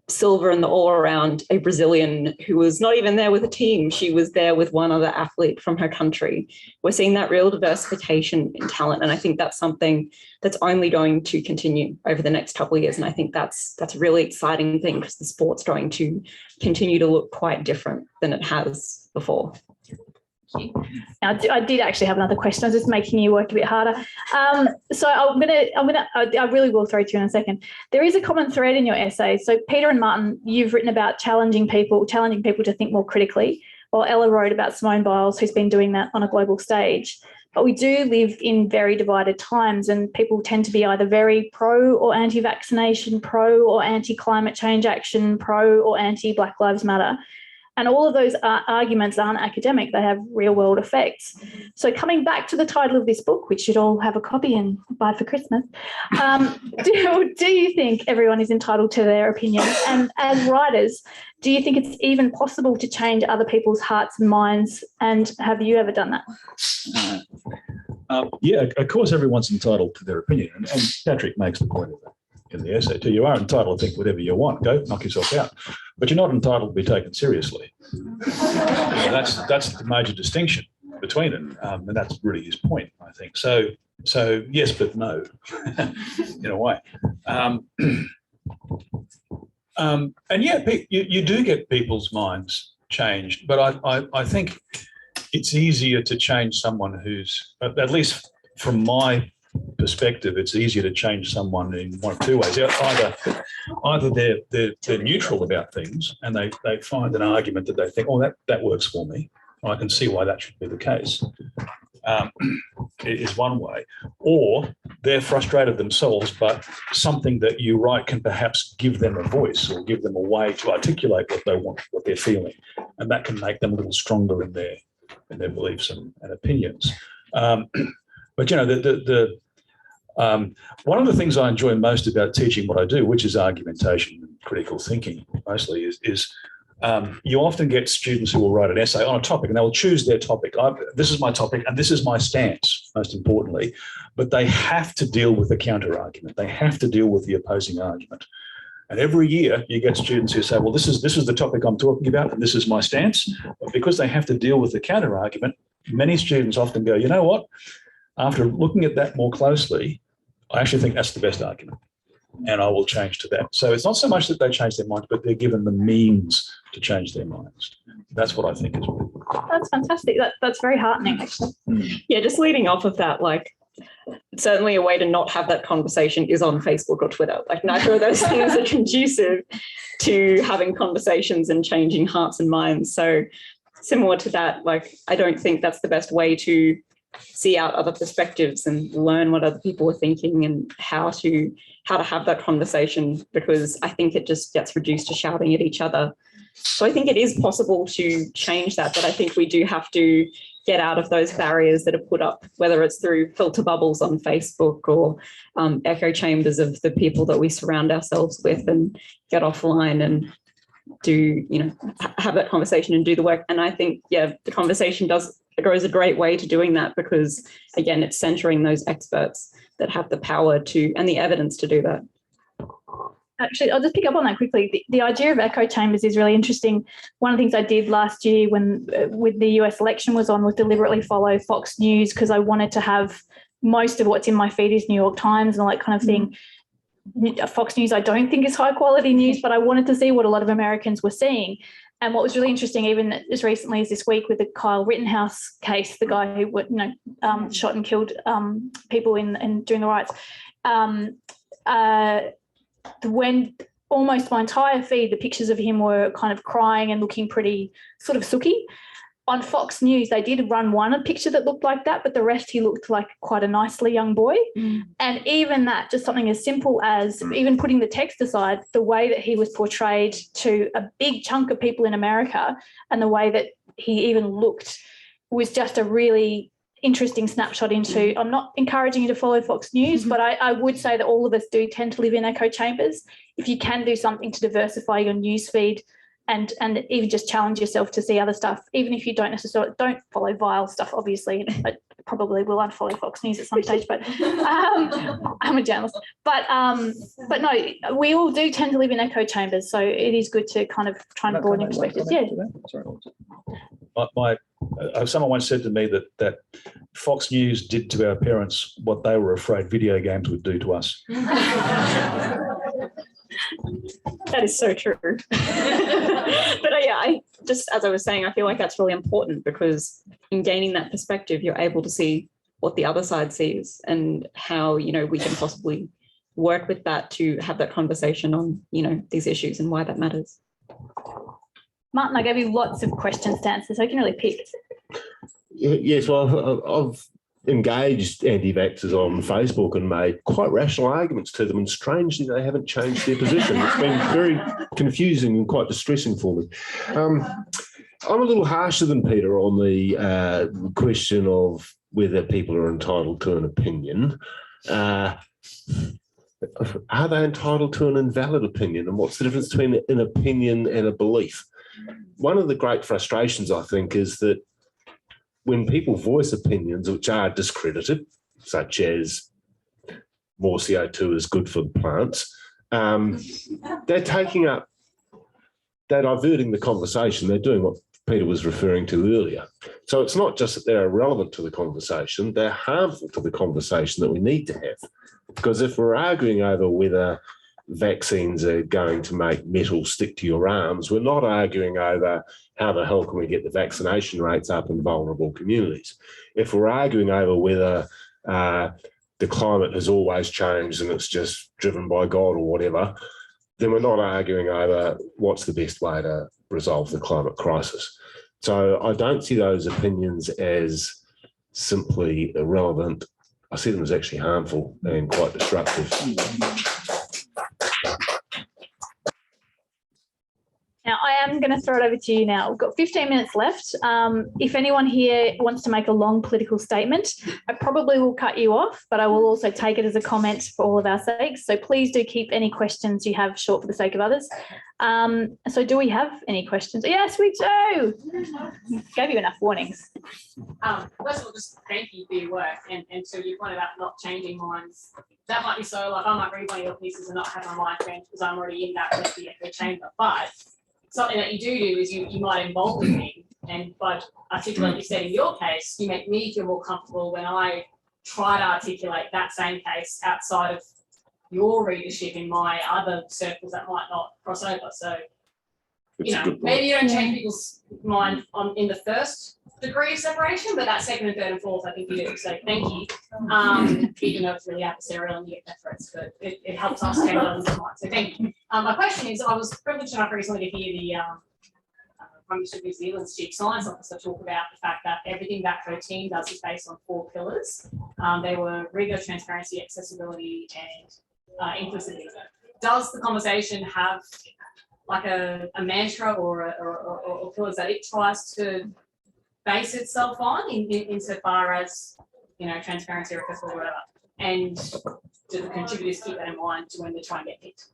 silver in the all-around, a Brazilian who was not even there with a team. She was there with one other athlete from her country. We're seeing that real diversification in talent. And I think that's something that's only going to continue over the next couple of years. And I think that's a really exciting thing, because the sport's going to continue to look quite different than it has before. Now, I did actually have another question. I was just making you work a bit harder. So I really will throw to you in a second. There is a common thread in your essay. So Peter and Martin, you've written about challenging people to think more critically, while Ella wrote about Simone Biles, who's been doing that on a global stage. But we do live in very divided times, and people tend to be either very pro or anti-vaccination, pro or anti-climate change action, pro or anti-Black Lives Matter. And all of those arguments aren't academic, they have real world effects. So coming back to the title of this book, which you'd all have a copy and buy for Christmas, do you think everyone is entitled to their opinion? And as writers, do you think it's even possible to change other people's hearts and minds? And have you ever done that? Yeah, of course, everyone's entitled to their opinion. And Patrick makes the point of that in the essay too. You are entitled to think whatever you want. Go knock yourself out. But you're not entitled to be taken seriously. That's the major distinction between it. And that's really his point, I think. So yes, but no, in a way. And yeah, you do get people's minds changed. But I think it's easier to change someone who's, at least from my perspective, it's easier to change someone in one of two ways. Either they're neutral about things and they find an argument that they think, oh, that works for me. I can see why that should be the case. Is one way. Or they're frustrated themselves, but something that you write can perhaps give them a voice or give them a way to articulate what they want, what they're feeling. And that can make them a little stronger in their beliefs and opinions. But, you know, one of the things I enjoy most about teaching what I do, which is argumentation and critical thinking mostly, is you often get students who will write an essay on a topic and they will choose their topic. This is my topic and this is my stance, most importantly, but they have to deal with the counter argument. They have to deal with the opposing argument. And every year you get students who say, well, this is the topic I'm talking about and this is my stance. But because they have to deal with the counter argument, many students often go, you know what? After looking at that more closely, I actually think that's the best argument and I will change to that. So it's not so much that they change their minds, but they're given the means to change their minds. That's what I think is really good. That's fantastic. That's very heartening, actually. Yeah, just leading off of that, like, certainly a way to not have that conversation is on Facebook or Twitter. Like, neither of those things are conducive to having conversations and changing hearts and minds. So similar to that, like, I don't think that's the best way to see out other perspectives and learn what other people are thinking and how to have that conversation, because I think it just gets reduced to shouting at each other. So I think it is possible to change that, but I think we do have to get out of those barriers that are put up, whether it's through filter bubbles on Facebook or echo chambers of the people that we surround ourselves with, and get offline and do, you know, have that conversation and do the work. And I think, yeah, the conversation goes a great way to doing that, because again, it's centering those experts that have the power to and the evidence to do that. Actually, I'll just pick up on that quickly. The idea of echo chambers is really interesting. One of the things I did last year when with the US election was deliberately follow Fox News, because I wanted to have most of what's in my feed is New York Times and all that kind of thing. Fox News I don't think is high quality news, but I wanted to see what a lot of Americans were seeing. And what was really interesting, even as recently as this week with the Kyle Rittenhouse case, the guy who shot and killed people in during the riots, when almost my entire feed, the pictures of him were kind of crying and looking pretty sort of sooky. On Fox News, they did run one picture that looked like that, but the rest he looked like quite a nicely young boy. And even that, just something as simple as even putting the text aside, the way that he was portrayed to a big chunk of people in America and the way that he even looked was just a really interesting snapshot into, I'm not encouraging you to follow Fox News, but I would say that all of us do tend to live in echo chambers. If you can do something to diversify your news feed and even just challenge yourself to see other stuff, even if you don't follow vile stuff, obviously, I probably will unfollow Fox News at some stage, but I'm a journalist. But no, we all do tend to live in echo chambers, so it is good to kind of try and broaden perspectives. Yeah. Someone once said to me that Fox News did to our parents what they were afraid video games would do to us. That is so true. But yeah, I just, as I was saying, I feel like that's really important, because in gaining that perspective, you're able to see what the other side sees and how, you know, we can possibly work with that to have that conversation on, you know, these issues and why that matters. Martin, I gave you lots of questions to answer, so you can really pick. Yes, well, I've engaged anti-vaxxers on Facebook and made quite rational arguments to them, and strangely they haven't changed their position. It's been very confusing and quite distressing for me. I'm a little harsher than Peter on the question of whether people are entitled to an opinion. Are they entitled to an invalid opinion? And what's the difference between an opinion and a belief? One of the great frustrations, I think, is that when people voice opinions which are discredited, such as more CO2 is good for the plants, they're diverting the conversation. They're doing what Peter was referring to earlier. So it's not just that they're irrelevant to the conversation, they're harmful to the conversation that we need to have. Because if we're arguing over whether vaccines are going to make metal stick to your arms, we're not arguing over how the hell can we get the vaccination rates up in vulnerable communities. If we're arguing over whether the climate has always changed and it's just driven by God or whatever, then we're not arguing over what's the best way to resolve the climate crisis. So I don't see those opinions as simply irrelevant. I see them as actually harmful and quite disruptive. Now, I am going to throw it over to you now. We've got 15 minutes left. If anyone here wants to make a long political statement, I probably will cut you off, but I will also take it as a comment for all of our sakes. So please do keep any questions you have short for the sake of others. So do we have any questions? Yes, we do. Gave you enough warnings. First of all, just thank you for your work. And so you pointed out not changing minds. That might be so, like I might read one of your pieces and not have my mind changed because I'm already in that with the echo chamber. But something that you do is you might involve me, and by articulating you said in your case, you make me feel more comfortable when I try to articulate that same case outside of your readership in my other circles that might not cross over. So, maybe you don't change people's mind in the first degree of separation, but that second and third and fourth, I think you do. So thank you. Even though it's really adversarial and you get death threats, but it helps us take on the mind. So thank you. My question is, I was privileged enough recently to hear the Prime Minister of New Zealand's Chief Science Officer talk about the fact that everything that her team does is based on 4 pillars. They were rigour, transparency, accessibility, and inclusivity. Does the conversation have like a mantra or pillars that it tries to base itself on insofar as, transparency or accessibility or whatever? And do the contributors keep that in mind when they try and get picked?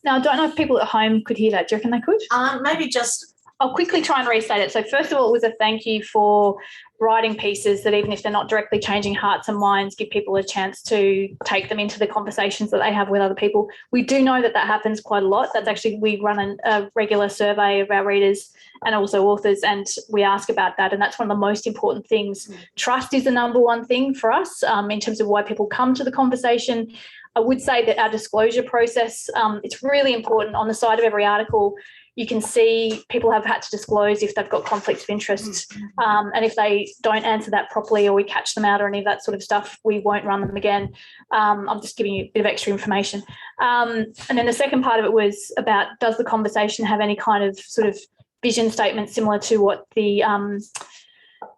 Now, I don't know if people at home could hear that. Do you reckon they could? Maybe just I'll quickly try and restate it. So first of all, it was a thank you for writing pieces that even if they're not directly changing hearts and minds, give people a chance to take them into the conversations that they have with other people. We do know that happens quite a lot. That's actually, we run a regular survey of our readers and also authors, and we ask about that. And that's one of the most important things. Trust is the number one thing for us in terms of why people come to the conversation. I would say that our disclosure process, it's really important. On the side of every article, you can see people have had to disclose if they've got conflicts of interest. And if they don't answer that properly or we catch them out or any of that sort of stuff, we won't run them again. I'm just giving you a bit of extra information. And then the second part of it was about, does the conversation have any kind of sort of vision statement similar to what the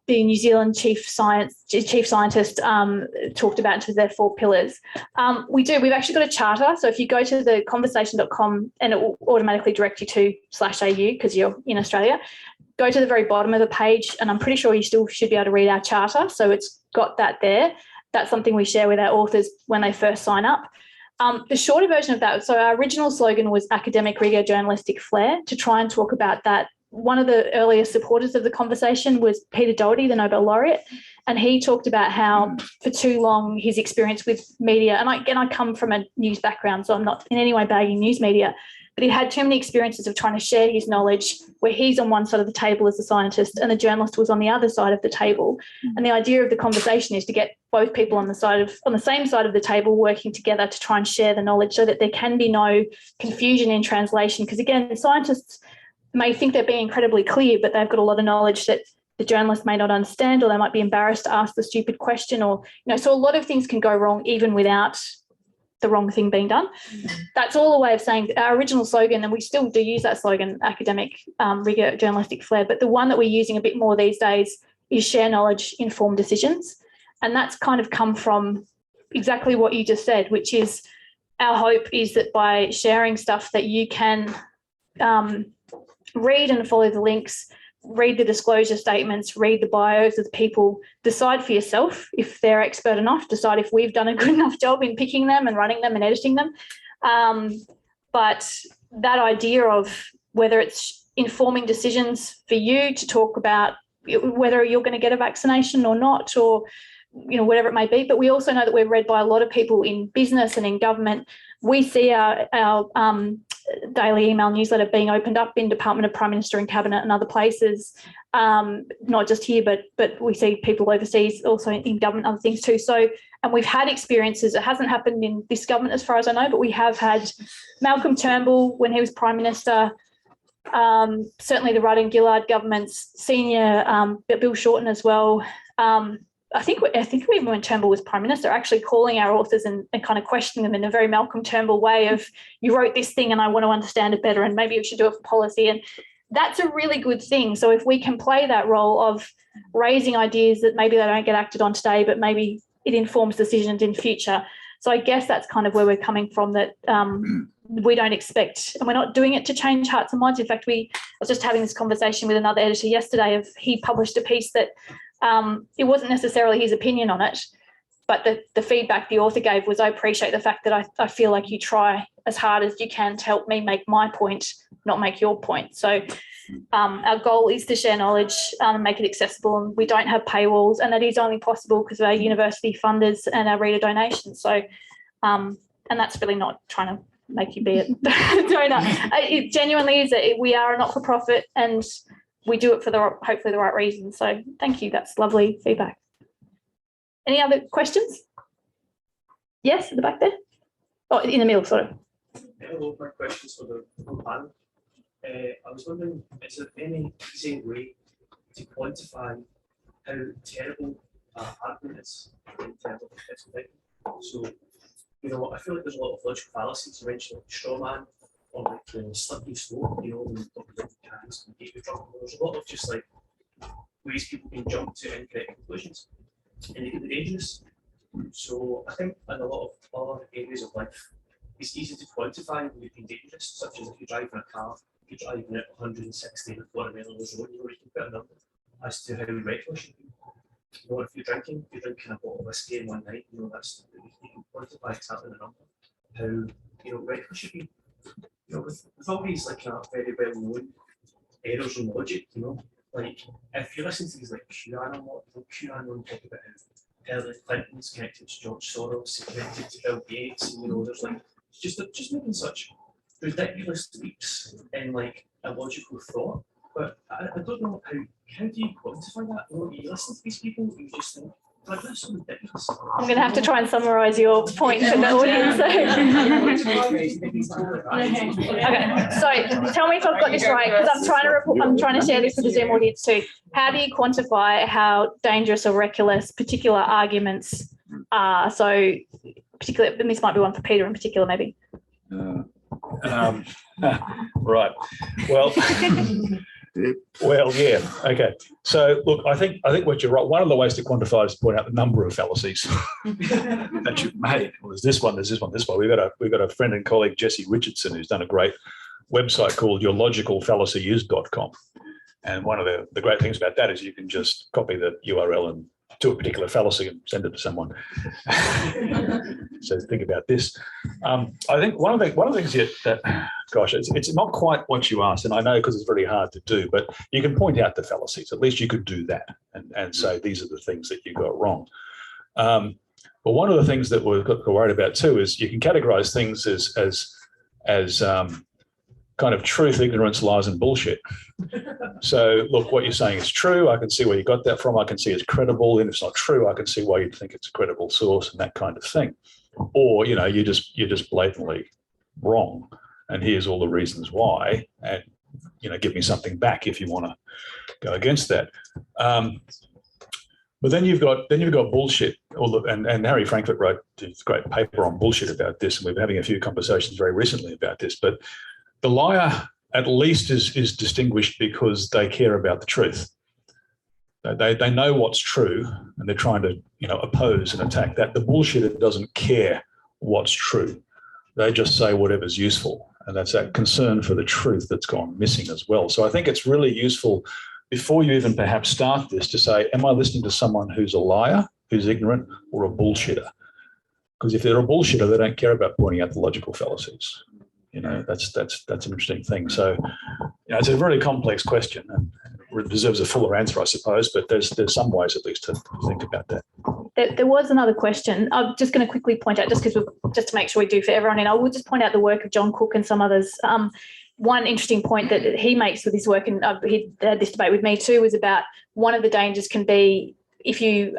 New Zealand chief scientist talked about into their 4 pillars. We do. We've actually got a charter. So if you go to the conversation.com, and it will automatically direct you to /AU because you're in Australia, go to the very bottom of the page, and I'm pretty sure you still should be able to read our charter. So it's got that there. That's something we share with our authors when they first sign up. The shorter version of that, so our original slogan was academic rigor, journalistic flair, to try and talk about that. One of the earliest supporters of the conversation was Peter Doherty, the Nobel laureate, and he talked about how for too long his experience with media, and I come from a news background, so I'm not in any way bagging news media, but he had too many experiences of trying to share his knowledge where he's on one side of the table as a scientist and the journalist was on the other side of the table. And the idea of the conversation is to get both people on the same side of the table working together to try and share the knowledge so that there can be no confusion in translation. Because again, scientists may think they're being incredibly clear, but they've got a lot of knowledge that the journalist may not understand, or they might be embarrassed to ask the stupid question, or, so a lot of things can go wrong even without the wrong thing being done. That's all a way of saying our original slogan, and we still do use that slogan, academic rigor, journalistic flair, but the one that we're using a bit more these days is share knowledge, inform decisions. And that's kind of come from exactly what you just said, which is our hope is that by sharing stuff that you can read and follow the links, read the disclosure statements, read the bios of the people, decide for yourself if they're expert enough, decide if we've done a good enough job in picking them and running them and editing them. But that idea of whether it's informing decisions for you to talk about whether you're going to get a vaccination or not, or whatever it may be. But we also know that we're read by a lot of people in business and in government. We see our daily email newsletter being opened up in Department of Prime Minister and Cabinet and other places, not just here, but we see people overseas also in government, other things too. So, and we've had experiences. It hasn't happened in this government as far as I know, but we have had Malcolm Turnbull when he was Prime Minister, certainly the Rudd and Gillard government's senior, Bill Shorten as well. I think even when Turnbull was Prime Minister, actually calling our authors and kind of questioning them in a very Malcolm Turnbull way of, you wrote this thing and I want to understand it better and maybe you should do it for policy. And that's a really good thing. So if we can play that role of raising ideas that maybe they don't get acted on today, but maybe it informs decisions in future. So I guess that's kind of where we're coming from, that we don't expect, and we're not doing it to change hearts and minds. In fact, I was just having this conversation with another editor yesterday he published a piece that it wasn't necessarily his opinion on it, but the feedback the author gave was, I appreciate the fact that I feel like you try as hard as you can to help me make my point, not make your point. So our goal is to share knowledge and make it accessible, and we don't have paywalls, and that is only possible because of our university funders and our reader donations. So, and that's really not trying to make you be a donor. It genuinely is. We are a not-for-profit, and we do it for hopefully the right reason. So thank you. That's lovely feedback. Any other questions? Yes, at the back there. Oh, in the middle, sorry. Hello, my questions for the whole panel. I was wondering, is there any easy way to quantify how terrible argument is in terms of effective? So, I feel like there's a lot of logical fallacies. You mentioned like straw man or like the slippery slope, when we talk about mechanics and data drop. There's a lot of just like ways people can jump to incorrect conclusions, and they can be dangerous. So I think in a lot of other areas of life, it's easy to quantify when you've been dangerous, such as if you're driving a car, if you're driving at 160 and a mile an hour, you can put a number as to how reckless you can be. If you're drinking a bottle of whiskey in one night, that's, you can quantify exactly the number, how reckless you be. With all these like very well known errors in logic, like if you listen to these like QAnon talk about how Hillary Clinton's connected to George Soros, connected to Bill Gates, and there's like just making such ridiculous leaps in like a logical thought. But I don't know how do you quantify that? You listen to these people, you just think, like, that's so ridiculous. I'm going to have to try and summarise your point for the audience. Okay, so tell me if I've got this right, because I'm trying to share this with the Zoom audience too. How do you quantify how dangerous or reckless particular arguments are? So, particularly, and this might be one for Peter in particular, maybe. Right. Well, yeah. Okay. So, look, I think what you're right. One of the ways to quantify is to point out the number of fallacies that you've made. Well, there's this one. We've got a friend and colleague, Jesse Richardson, who's done a great website called yourlogicalfallacyis.com. And one of the great things about that is you can just copy the URL and to a particular fallacy and send it to someone. So think about this. I think one of the things that gosh, it's not quite what you asked, and I know because it's very hard to do, but you can point out the fallacies. At least you could do that and say these are the things that you got wrong. But one of the things that we're worried about too is you can categorize things as kind of truth, ignorance, lies, and bullshit. So look, what you're saying is true. I can see where you got that from. I can see it's credible. And if it's not true, I can see why you'd think it's a credible source and that kind of thing. Or, you're just blatantly wrong. And here's all the reasons why. And, give me something back if you want to go against that. But then you've got bullshit. And Harry Frankfurt wrote a great paper on bullshit about this. And we've been having a few conversations very recently about this. But the liar, at least, is distinguished because they care about the truth. They know what's true, and they're trying to, oppose and attack that. The bullshitter doesn't care what's true. They just say whatever's useful, And that's that concern for the truth that's gone missing as well. So I think it's really useful before you even perhaps start this to say, am I listening to someone who's a liar, who's ignorant, or a bullshitter? Because if they're a bullshitter, they don't care about pointing out the logical fallacies. You know, that's an interesting thing. So, you know, it's a very complex question and it deserves a fuller answer, I suppose, but there's some ways at least to think about that. There was another question. I'm just going to quickly point out, just to make sure we do for everyone, and I will just point out the work of John Cook and some others. One interesting point that he makes with his work, and he had this debate with me too, was about one of the dangers can be if you,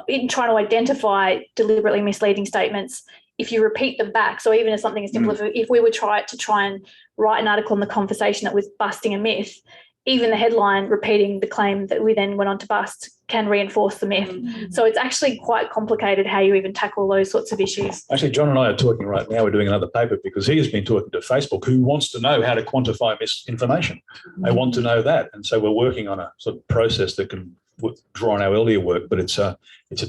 in trying to identify deliberately misleading statements, if you repeat them back. So even as something as simple as if we were try and write an article in The Conversation that was busting a myth, even the headline repeating the claim that we then went on to bust can reinforce the myth. So it's actually quite complicated how you even tackle those sorts of issues. Actually, John and I are talking right now. We're doing another paper because he has been talking to Facebook, who wants to know how to quantify misinformation. They want to know that. And so we're working on a sort of process that can draw on our earlier work, but it's a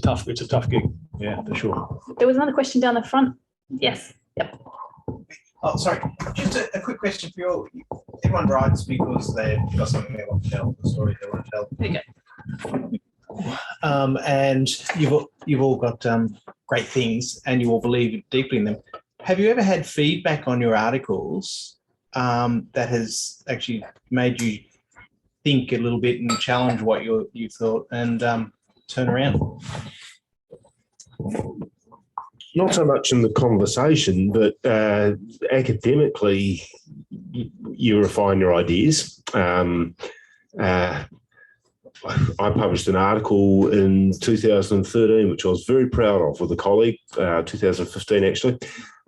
tough gig. Yeah, for sure. There was another question down the front. Yes. Yep. Oh, sorry. Just a quick question for you all. Everyone writes because they've got something they want to tell, a story they want to tell. Okay. And you've all got great things, and you all believe deeply in them. Have you ever had feedback on your articles that has actually made you think a little bit and challenge what you thought and turn around? Not so much in the conversation, but academically, you refine your ideas. I published an article in 2013, which I was very proud of with a colleague, 2015 actually,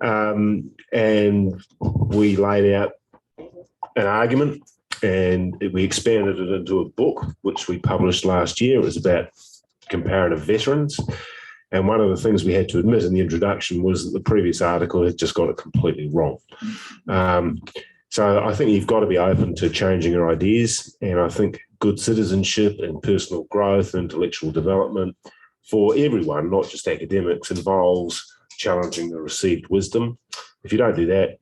and we laid out an argument and we expanded it into a book, which we published last year. It was about comparative veterans. And one of the things we had to admit in the introduction was that the previous article had just got it completely wrong. So I think you've got to be open to changing your ideas. And I think good citizenship and personal growth and intellectual development for everyone, not just academics, involves challenging the received wisdom. If you don't do that,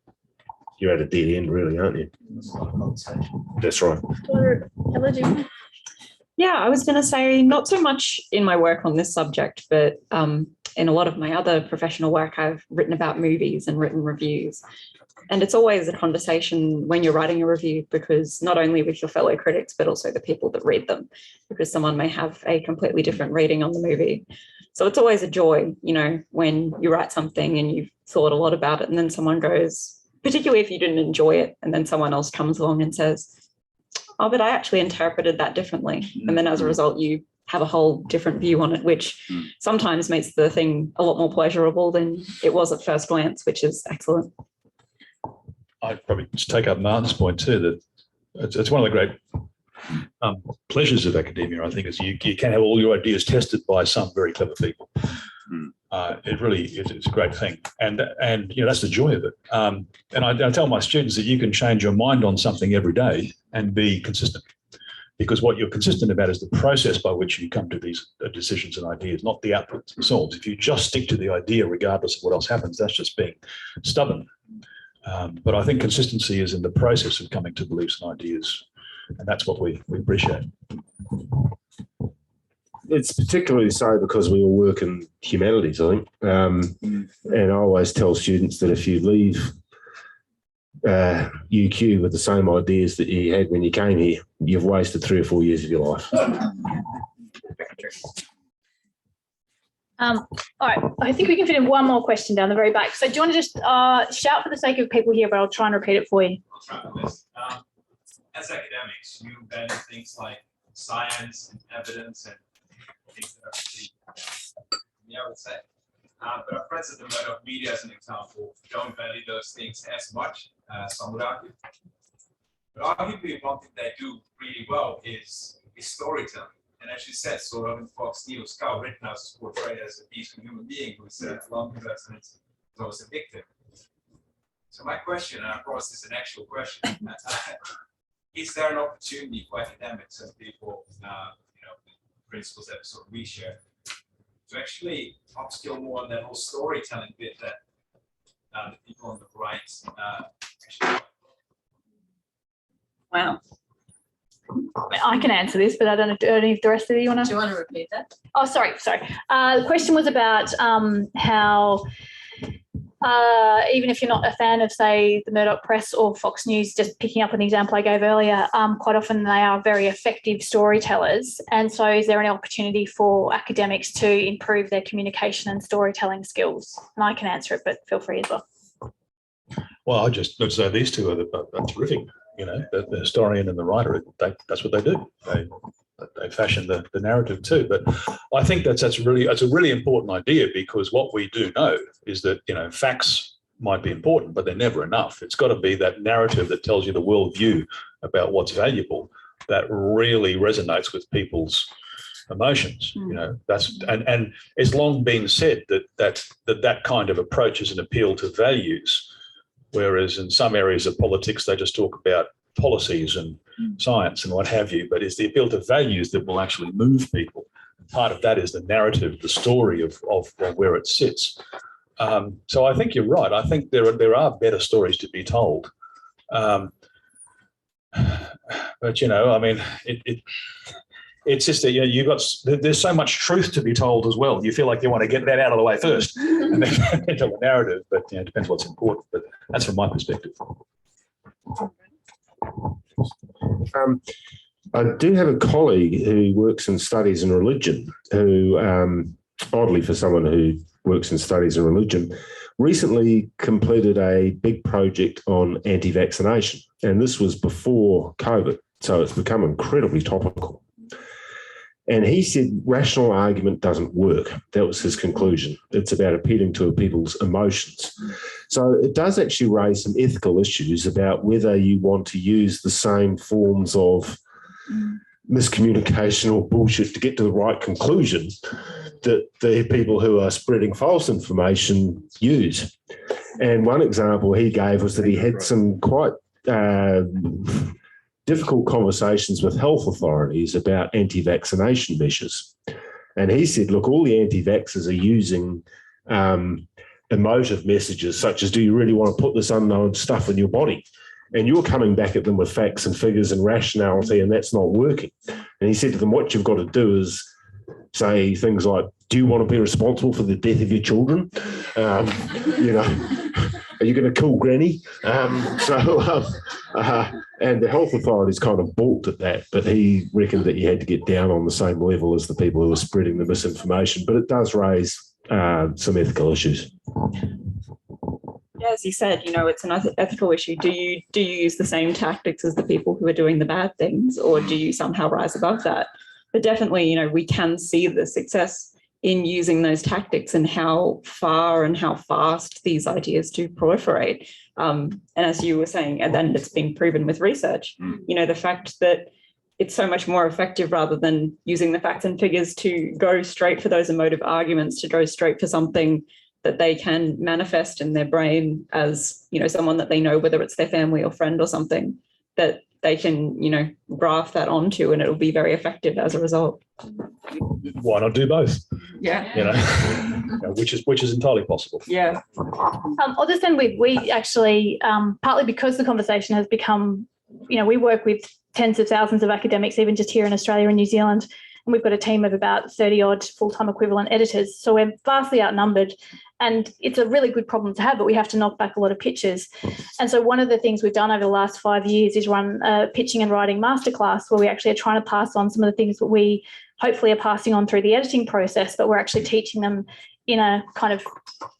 you're at a dead end, really, aren't you? That's right. Yeah, I was going to say not so much in my work on this subject, but in a lot of my other professional work, I've written about movies and written reviews. And it's always a conversation when you're writing a review, because not only with your fellow critics, but also the people that read them, because someone may have a completely different reading on the movie. So it's always a joy, you know, when you write something and you've thought a lot about it and then someone goes, particularly if you didn't enjoy it, and then someone else comes along and says, oh, but I actually interpreted that differently. And then as a result, you have a whole different view on it, which sometimes makes the thing a lot more pleasurable than it was at first glance, which is excellent. I'd probably just take up Martin's point too, that it's one of the great pleasures of academia, I think, is you can have all your ideas tested by some very clever people. It really is, it's a great thing. And you know, that's the joy of it. And I tell my students that you can change your mind on something every day and be consistent, because what you're consistent about is the process by which you come to these decisions and ideas, not the outputs themselves. If you just stick to the idea regardless of what else happens, that's just being stubborn. But I think consistency is in the process of coming to beliefs and ideas, and that's what we appreciate. It's particularly so because we all work in humanities, I think. And I always tell students that if you leave UQ with the same ideas that you had when you came here, you've wasted 3 or 4 years of your life. All right, I think we can fit in one more question down the very back. So do you want to just shout for the sake of people here, but I'll try and repeat it for you. As academics, you value things like science and evidence and things that are pretty, I would say. But our friends at the Medal of Media, as an example, don't value those things as much, some would argue. But arguably, one thing they do really well is storytelling. And as you said, sort of in Fox News, Carl Rittenhouse is portrayed as a peaceful human being who's along with us and is always a victim. So my question, and of course it's an actual question, is there an opportunity for academics and people, principles that sort of we share, to actually upskill more on that whole storytelling bit, that the people on the right actually. Wow. I can answer this, but I don't know if the rest of you want Do to. you want to repeat that? Oh, sorry. The question was about how even if you're not a fan of, say, the Murdoch Press or Fox News, just picking up on the example I gave earlier, quite often they are very effective storytellers. And so is there any opportunity for academics to improve their communication and storytelling skills? And I can answer it, but feel free as well. Well, I just would say these two are terrific. You know, the historian and the writer, that's what they do. They fashion the narrative too. But I think that's a really important idea, because what we do know is that, you know, facts might be important, but they're never enough. It's got to be that narrative that tells you the worldview about what's valuable that really resonates with people's emotions. You know, and it's long been said that kind of approach is an appeal to values. Whereas in some areas of politics, they just talk about policies and science and what have you, but it's the appeal to values that will actually move people. Part of that is the narrative, the story of where it sits. So I think you're right. I think there are better stories to be told. But, you know, I mean, it's just that, you know, there's so much truth to be told as well. You feel like you want to get that out of the way first and then tell the narrative, but, you know, it depends what's important. But that's from my perspective. I do have a colleague who works in studies in religion who, oddly for someone who works in studies in religion, recently completed a big project on anti-vaccination. And this was before COVID, so it's become incredibly topical. And he said rational argument doesn't work. That was his conclusion. It's about appealing to people's emotions. So it does actually raise some ethical issues about whether you want to use the same forms of miscommunication or bullshit to get to the right conclusion that the people who are spreading false information use. And one example he gave was that he had some quite difficult conversations with health authorities about anti-vaccination measures. And he said, look, all the anti-vaxxers are using emotive messages such as, do you really want to put this unknown stuff in your body? And you're coming back at them with facts and figures and rationality, and that's not working. And he said to them, what you've got to do is say things like, do you want to be responsible for the death of your children? You know, are you going to kill granny? And the health authorities kind of balked at that, but he reckoned that you had to get down on the same level as the people who were spreading the misinformation. But it does raise some ethical issues. Yeah, as you said, you know, it's an ethical issue. Do you use the same tactics as the people who are doing the bad things, or do you somehow rise above that? But definitely, you know, we can see the success in using those tactics and how far and how fast these ideas do proliferate. And as you were saying, and then it's been proven with research, you know, the fact that it's so much more effective rather than using the facts and figures to go straight for those emotive arguments, to go straight for something that they can manifest in their brain as, you know, someone that they know, whether it's their family or friend or something, that they can, you know, graft that onto, and it'll be very effective as a result. Why not do both? Yeah. You know, which is entirely possible. Yeah. I'll just end with, we actually, partly because the conversation has become, you know, we work with tens of thousands of academics, even just here in Australia and New Zealand, and we've got a team of about 30 odd full-time equivalent editors. So we're vastly outnumbered, and it's a really good problem to have, but we have to knock back a lot of pitches. And so one of the things we've done over the last 5 years is run a pitching and writing masterclass, where we actually are trying to pass on some of the things that we hopefully are passing on through the editing process, but we're actually teaching them in a kind of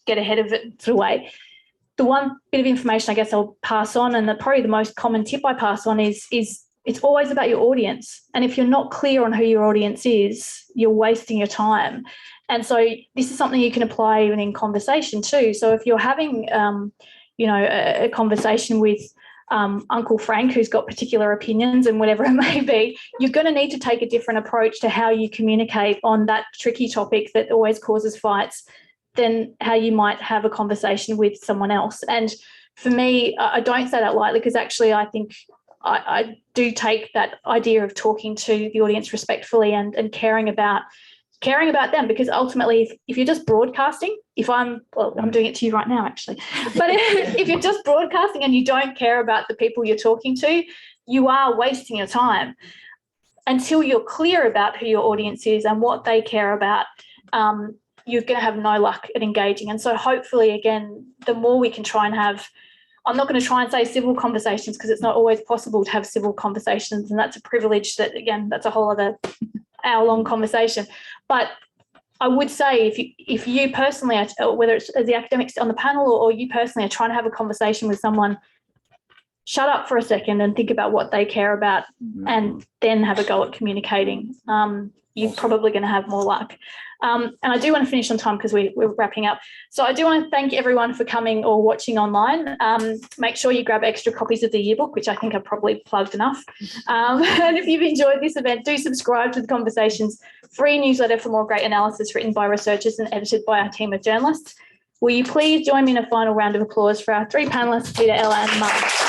get ahead of it sort of way. The one bit of information I guess I'll pass on, and probably the most common tip I pass on is it's always about your audience. And if you're not clear on who your audience is, you're wasting your time. And so this is something you can apply even in conversation too. So if you're having, you know, a conversation with Uncle Frank, who's got particular opinions and whatever it may be, you're going to need to take a different approach to how you communicate on that tricky topic that always causes fights than how you might have a conversation with someone else. And for me, I don't say that lightly, because actually I think I do take that idea of talking to the audience respectfully and caring about caring about them, because ultimately if you're just broadcasting, I'm doing it to you right now actually, but if you're just broadcasting and you don't care about the people you're talking to, you are wasting your time. Until you're clear about who your audience is and what they care about, you're going to have no luck at engaging. And so hopefully, again, the more we can try and have, I'm not going to try and say civil conversations, because it's not always possible to have civil conversations, and that's a privilege that, again, that's a whole other hour-long conversation. But I would say if you personally, whether it's as the academics on the panel or you personally are trying to have a conversation with someone, shut up for a second and think about what they care about, and then have a go at communicating. You're probably going to have more luck. And I do want to finish on time because we're wrapping up. So I do want to thank everyone for coming or watching online. Make sure you grab extra copies of the yearbook, which I think I've probably plugged enough. And if you've enjoyed this event, do subscribe to The Conversations, free newsletter for more great analysis written by researchers and edited by our team of journalists. Will you please join me in a final round of applause for our three panellists, Peter, Ella and Mark?